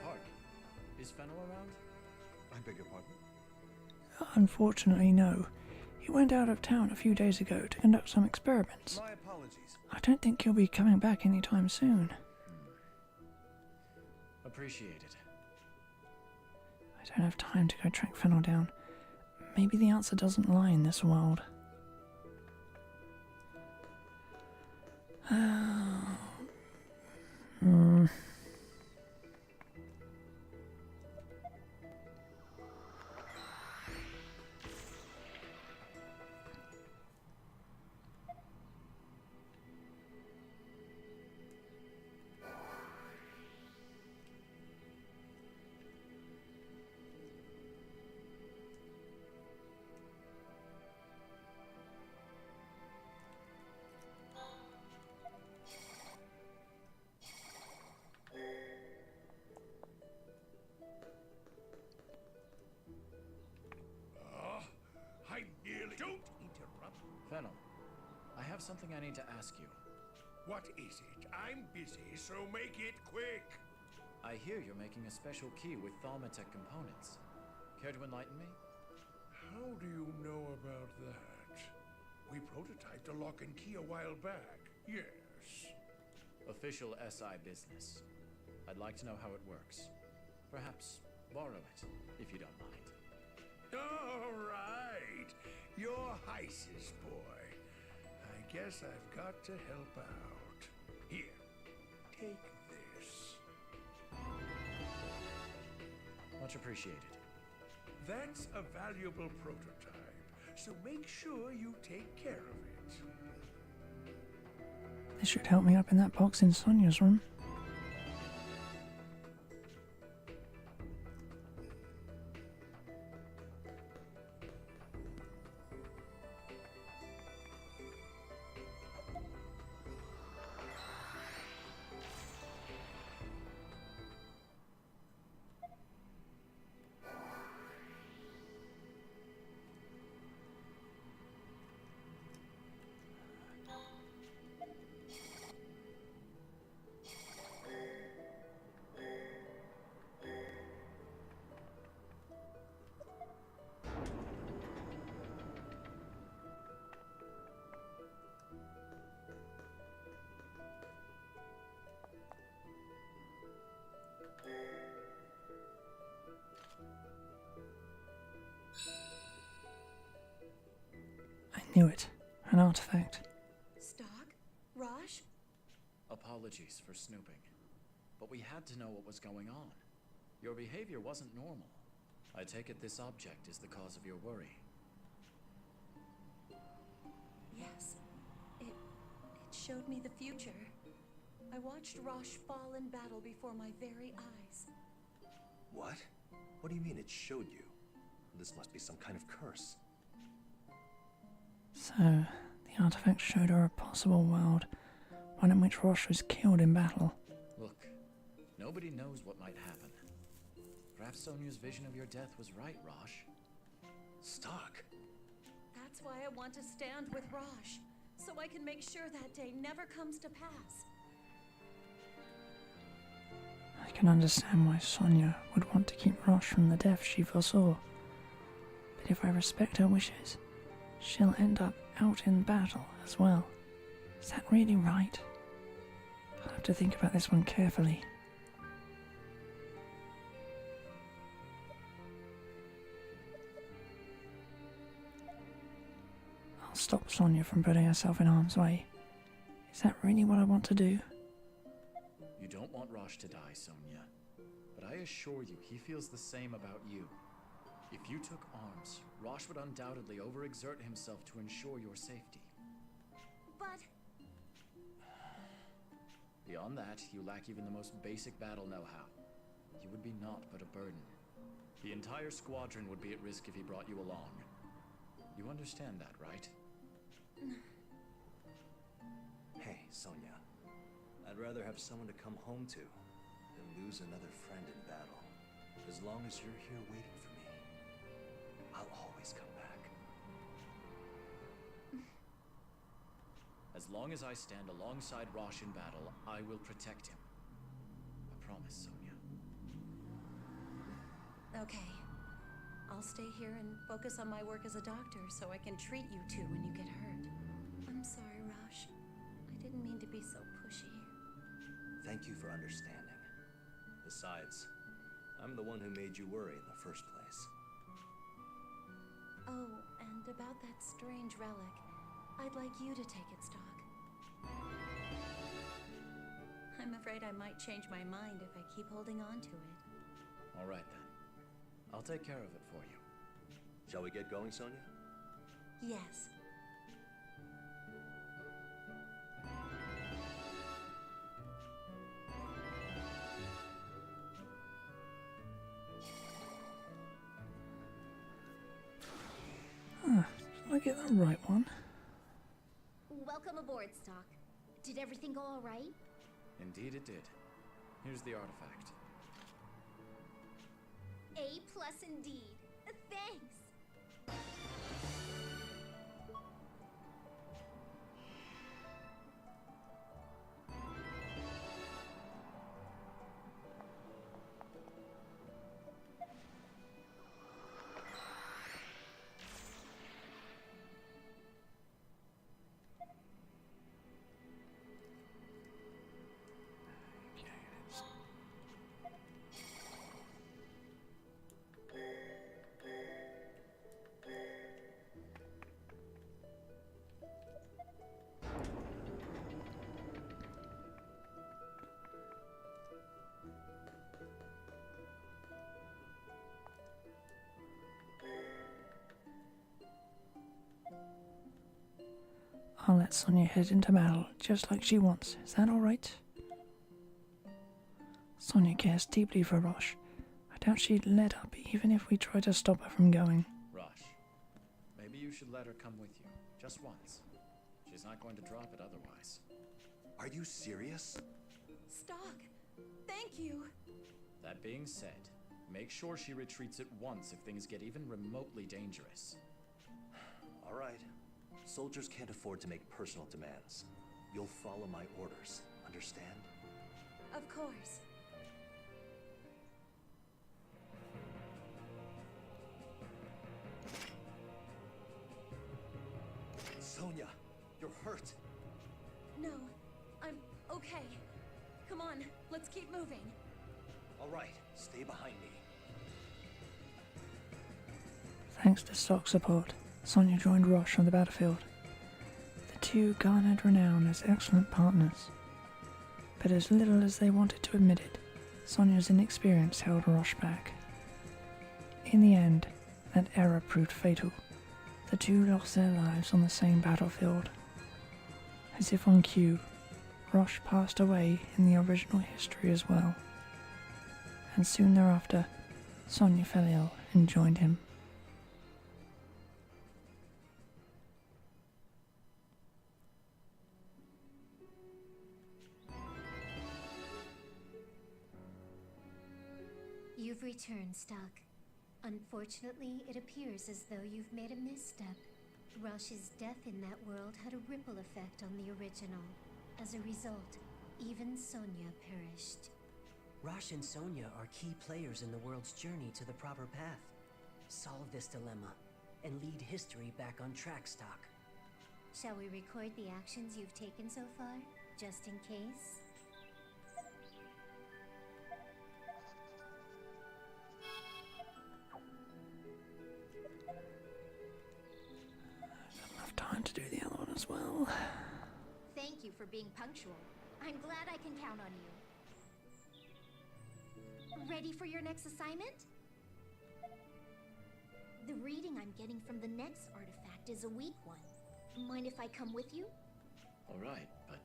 Pardon? Is Fennel around? I beg your pardon? Unfortunately, no. He went out of town a few days ago to conduct some experiments. My apologies. I don't think he'll be coming back anytime soon. Appreciated. I don't have time to go track Fennel down. Maybe the answer doesn't lie in this world. I nearly... Don't interrupt. Fennel, I have something I need to ask you. What is it? I'm busy, so make it quick. I hear you're making a special key with Thaumatek components. Care to enlighten me? How do you know about that? We prototyped a lock and key a while back. Yes. Official SI business. I'd like to know how it works. Perhaps borrow it, if you don't mind. All right. You're Heiss's boy. I guess I've got to help out. Here, take this. Much appreciated. That's a valuable prototype, so make sure you take care of it. This should help me up in that box in Sonia's room. Knew it. An artifact. Stock? Rosh? Apologies for snooping, but we had to know what was going on. Your behavior wasn't normal. I take it this object is the cause of your worry. Yes. It showed me the future. I watched Rosh fall in battle before my very eyes. What? What do you mean it showed you? This must be some kind of curse. So, the artifact showed her a possible world, one in which Rosh was killed in battle. Look, nobody knows what might happen. Perhaps Sonia's vision of your death was right, Rosh. Stock. That's why I want to stand with Rosh, so I can make sure that day never comes to pass. I can understand why Sonia would want to keep Rosh from the death she foresaw. But if I respect her wishes, she'll end up out in battle as well. Is that really right? I'll have to think about this one carefully. I'll stop Sonia from putting herself in harm's way. Is that really what I want to do? You don't want Rosh to die, Sonia. But I assure you, he feels the same about you. If you took arms, Rosh would undoubtedly overexert himself to ensure your safety. But... Beyond that, you lack even the most basic battle know-how. You would be naught but a burden. The entire squadron would be at risk if he brought you along. You understand that, right? Hey, Sonia. I'd rather have someone to come home to than lose another friend in battle. As long as you're here waiting for me, I'll always come back. As long as I stand alongside Rosh in battle, I will protect him. I promise, Sonia. Okay. I'll stay here and focus on my work as a doctor so I can treat you two when you get hurt. I'm sorry, Rosh. I didn't mean to be so pushy. Thank you for understanding. Besides, I'm the one who made you worry in the first place. Oh, and about that strange relic, I'd like you to take it, Stock. I'm afraid I might change my mind if I keep holding on to it. All right, then. I'll take care of it for you. Shall we get going, Sonia? Yes. Did I get the right one? Welcome aboard, Stock. Did everything go all right? Indeed it did. Here's the artifact. A+ indeed. Thanks. let Sonia head into battle just like she wants. Is that alright? Sonia cares deeply for Rosh. I doubt she'd let up even if we tried to stop her from going. Rush, maybe you should let her come with you. Just once. She's not going to drop it otherwise. Are you serious? Stock, thank you. That being said, make sure she retreats at once if things get even remotely dangerous. All right. Soldiers can't afford to make personal demands. You'll follow my orders, understand? Of course. Sonia, you're hurt. No, I'm okay. Come on, let's keep moving. All right, stay behind me. Thanks to stock support, Sonia joined Rosh on the battlefield. The two garnered renown as excellent partners. But as little as they wanted to admit it, Sonia's inexperience held Rosh back. In the end, that error proved fatal. The two lost their lives on the same battlefield. As if on cue, Rosh passed away in the original history as well. And soon thereafter, Sonia fell ill and joined him. You've returned, Stock. Unfortunately, it appears as though you've made a misstep. Rosh's death in that world had a ripple effect on the original. As a result, even Sonia perished. Rosh and Sonia are key players in the world's journey to the proper path. Solve this dilemma, and lead history back on track, Stock. Shall we record the actions you've taken so far, just in case? Enough time to do the other one as well. Thank you for being punctual. I'm glad I can count on you. Ready for your next assignment? The reading I'm getting from the next artifact is a weak one. Mind if I come with you? All right, but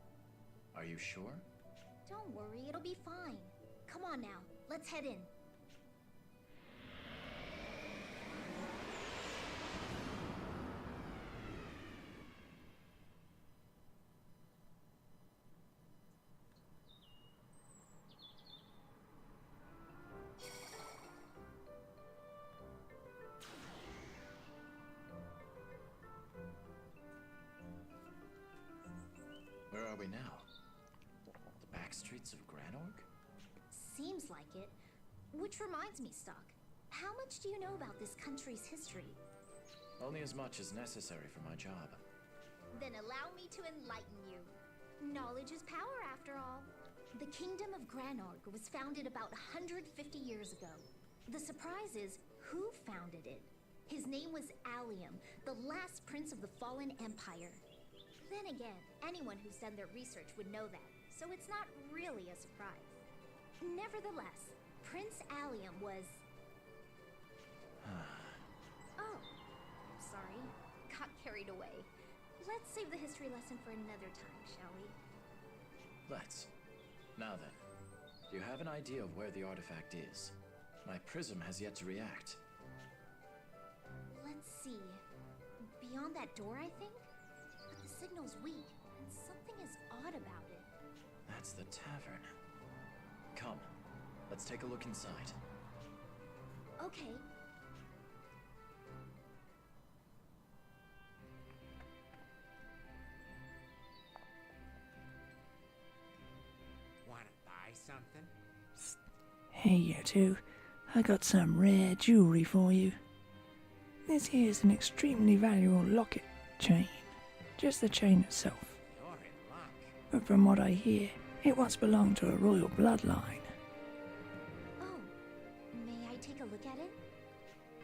are you sure? Don't worry, it'll be fine. Come on now, let's head in. Where are we now? The back streets of Granorg? Seems like it. Which reminds me, Stock. How much do you know about this country's history? Only as much as necessary for my job. Then allow me to enlighten you. Knowledge is power, after all. The Kingdom of Granorg was founded about 150 years ago. The surprise is, who founded it? His name was Allium, the last prince of the fallen empire. Then again, anyone who's done their research would know that, so it's not really a surprise. Nevertheless, Prince Allium was... Oh, sorry. Got carried away. Let's save the history lesson for another time, shall we? Let's. Now then, do you have an idea of where the artifact is? My prism has yet to react. Let's see. Beyond that door, I think? But the signal's weak, and something is odd about it. That's the tavern. Come, let's take a look inside. Okay. Wanna buy something? Hey, you two. I got some rare jewelry for you. This here's an extremely valuable locket chain. Just the chain itself. You're in luck. But from what I hear, it once belonged to a royal bloodline. Oh, may I take a look at it?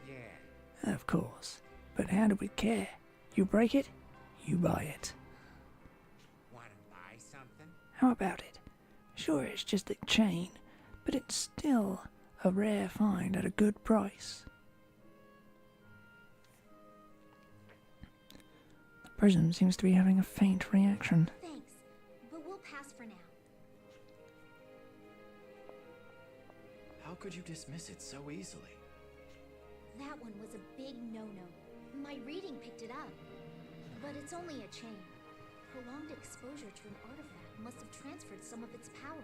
Yeah. Of course. But how do we care? You break it, you buy it. Wanna buy something? How about it? Sure, it's just a chain, but it's still a rare find at a good price. The prism seems to be having a faint reaction. Thanks, but we'll pass for now. How could you dismiss it so easily? That one was a big no-no. My reading picked it up. But it's only a chain. Prolonged exposure to an artifact must have transferred some of its power.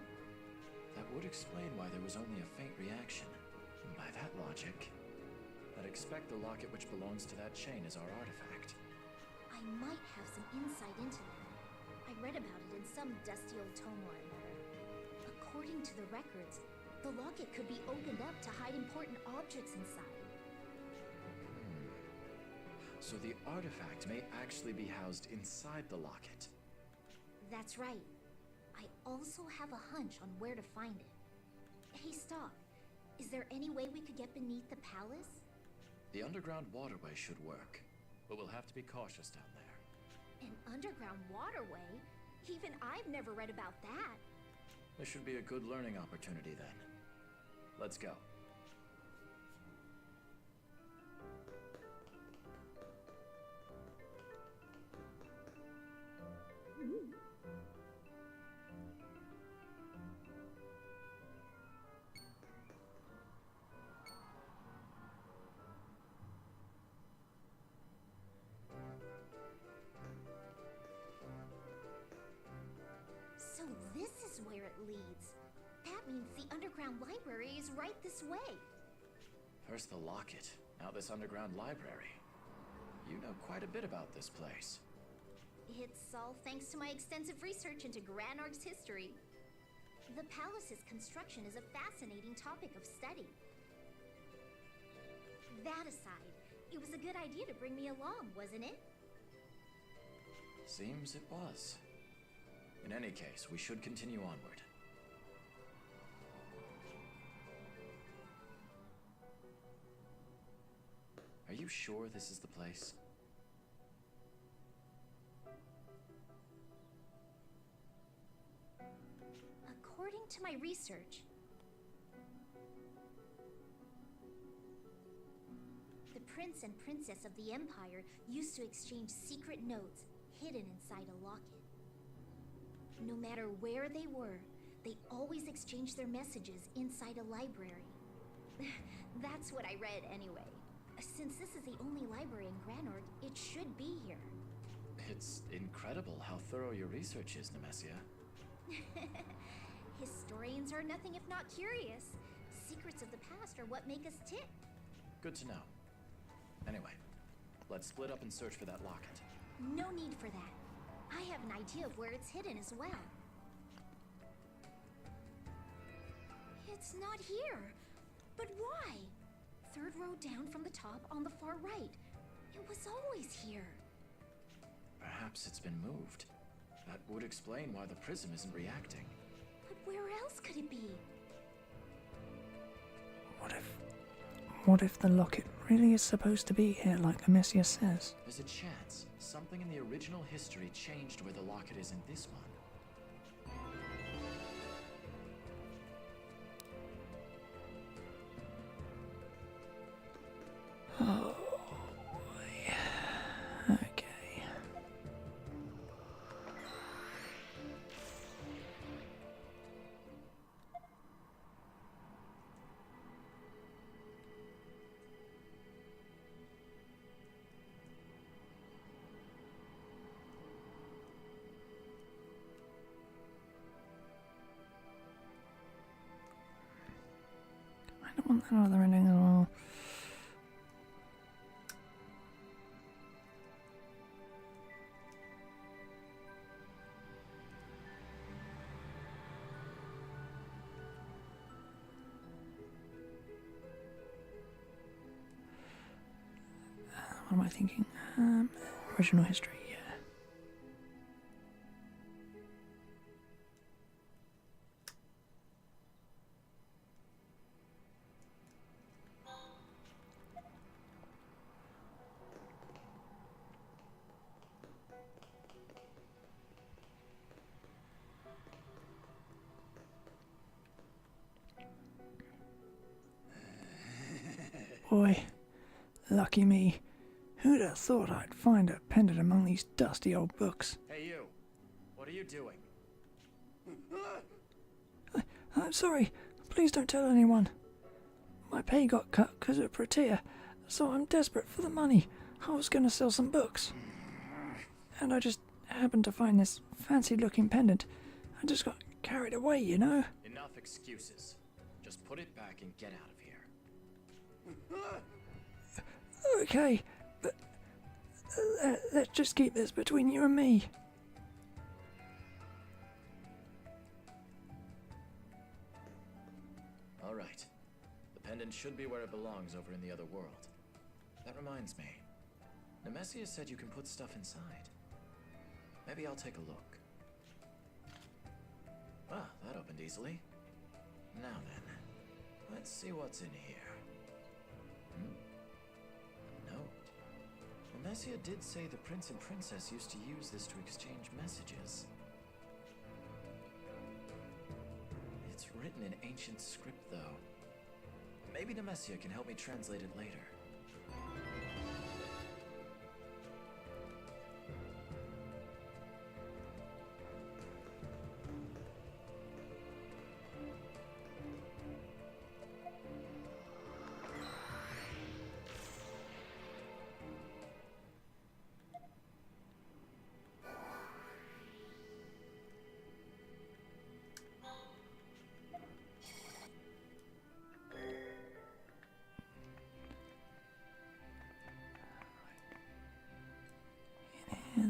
That would explain why there was only a faint reaction. By that logic, I'd expect the locket which belongs to that chain is our artifact. I might have some insight into that. I read about it in some dusty old tome or another. According to the records, the locket could be opened up to hide important objects inside. So the artifact may actually be housed inside the locket. That's right. I also have a hunch on where to find it. Hey, Stock, is there any way we could get beneath the palace? The underground waterway should work, but we'll have to be cautious down there. An underground waterway? Even I've never read about that. This should be a good learning opportunity then. Let's go. So this is where it leads. That means the underground library is right this way. First the locket, now this underground library. You know quite a bit about this place. It's all thanks to my extensive research into Granorg's history. The palace's construction is a fascinating topic of study. That aside, it was a good idea to bring me along, wasn't it? Seems it was. In any case, we should continue onward. Are you sure this is the place? According to my research, the prince and princess of the Empire used to exchange secret notes hidden inside a locket. No matter where they were, they always exchanged their messages inside a library. That's what I read anyway. Since this is the only library in Granorg, it should be here. It's incredible how thorough your research is, Nemesia. Historians are nothing if not curious. Secrets of the past are what make us tick. Good to know. Anyway, let's split up and search for that locket. No need for that. I have an idea of where it's hidden as well. It's not here. But why? Third row down from the top on the far right. It was always here. Perhaps it's been moved. That would explain why the prism isn't reacting. But where else could it be? What if the locket really is supposed to be here like Nemesia says? There's a chance something in the original history changed where the locket is in this one. Oh, okay. I don't want that other ending as well. What am I thinking? Original history, yeah. Boy, lucky me. Who'd have thought I'd find a pendant among these dusty old books? Hey you! What are you doing? I'm sorry. Please don't tell anyone. My pay got cut because of Protea, so I'm desperate for the money. I was going to sell some books. And I just happened to find this fancy-looking pendant. I just got carried away, you know? Enough excuses. Just put it back and get out of here. Okay, but let's just keep this between you and me. All right. The pendant should be where it belongs over in the other world. That reminds me. Nemesia said you can put stuff inside. Maybe I'll take a look. Ah, that opened easily. Now then, let's see what's in here. A note. Nemesia did say the prince and princess used to use this to exchange messages. It's written in ancient script, though. Maybe Nemesia can help me translate it later.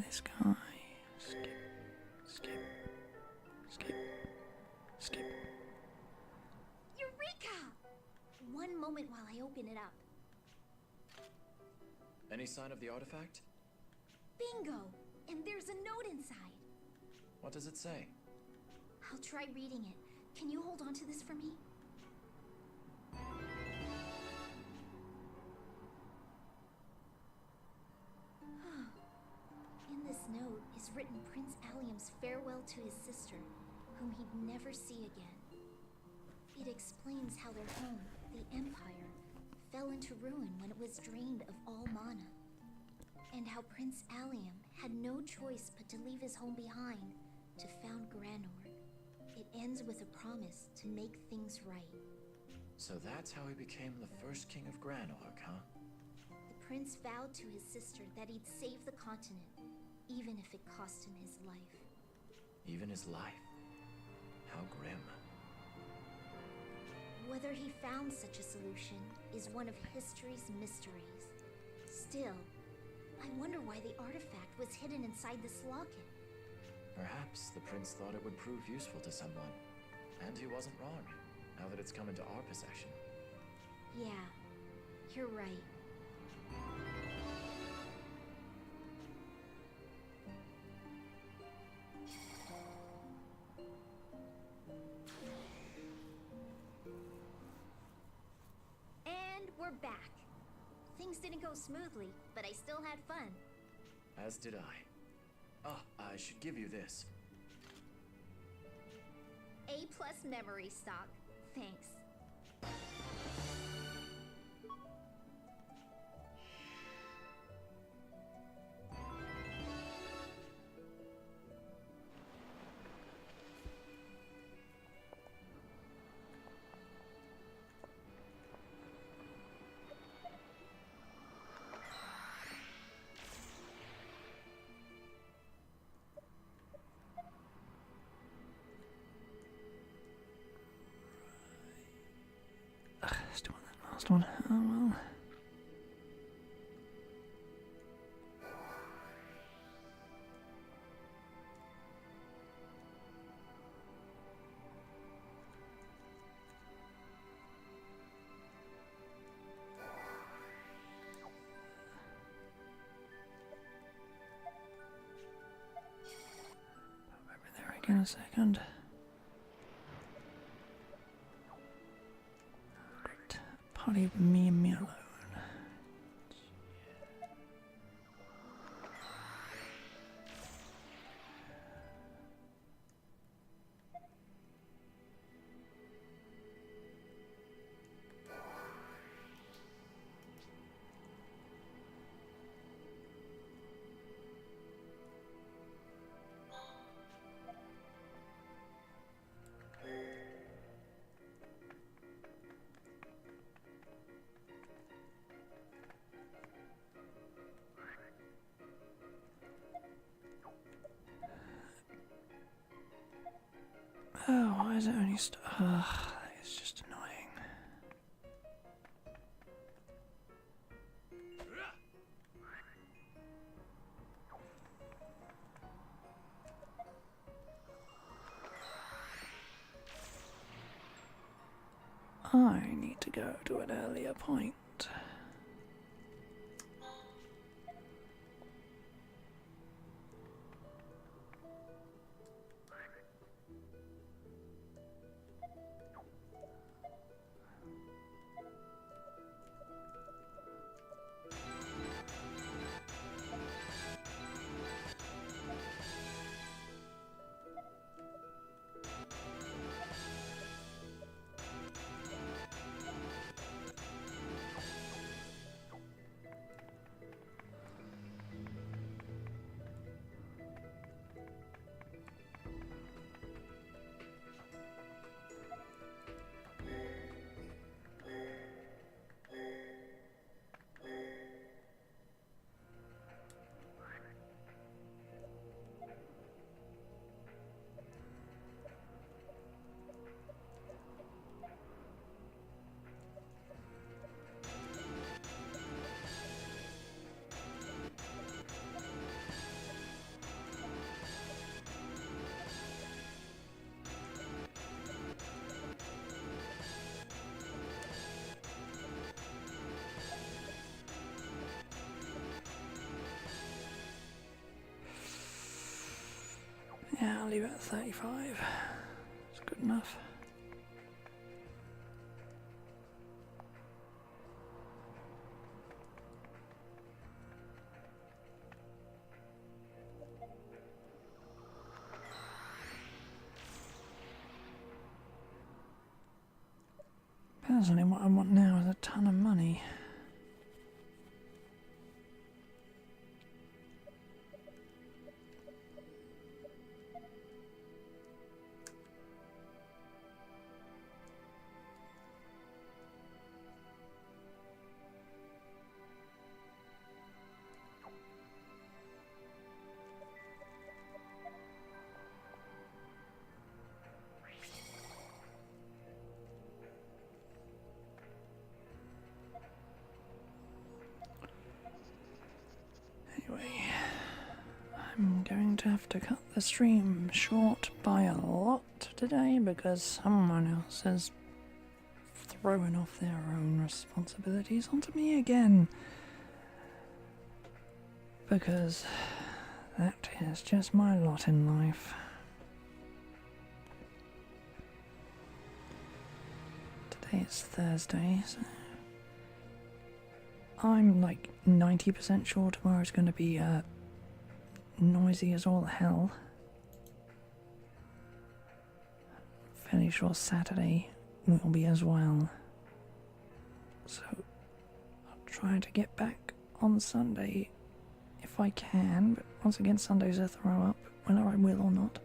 This guy. Skip. Eureka! One moment while I open it up. Any sign of the artifact? Bingo! And there's a note inside. What does it say? I'll try reading it. Can you hold on to this for me? In this note is written Prince Allium's farewell to his sister, whom he'd never see again. It explains how their home, the Empire, fell into ruin when it was drained of all mana, and how Prince Allium had no choice but to leave his home behind to found Granor. It ends with a promise to make things right. So that's how he became the first king of Granorg, huh? The prince vowed to his sister that he'd save the continent, even if it cost him his life. Even his life? How grim. Whether he found such a solution is one of history's mysteries. Still, I wonder why the artifact was hidden inside this locket. Perhaps the prince thought it would prove useful to someone. And he wasn't wrong, now that it's come into our possession. Yeah, you're right. And we're back. Things didn't go smoothly, but I still had fun. As did I. Ah, I should give you this. A+ memory stock. Thanks. Still on that last one. Oh well. Over there again a second. Party of me and me alone. is it only that is just annoying. I need to go to an earlier point. Yeah, I'll leave it at 35. It's good enough. Personally, what I want now is a ton of money. Anyway, I'm going to have to cut the stream short by a lot today because someone else is throwing off their own responsibilities onto me again. Because that is just my lot in life. Today is Thursday, so I'm like 90% sure tomorrow's going to be noisy as all hell. Fairly sure Saturday will be as well. So I'll try to get back on Sunday if I can, but once again Sunday's a throw up, whether I will or not.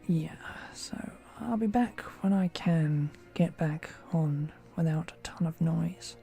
Yeah, so I'll be back when I can get back on without a ton of noise.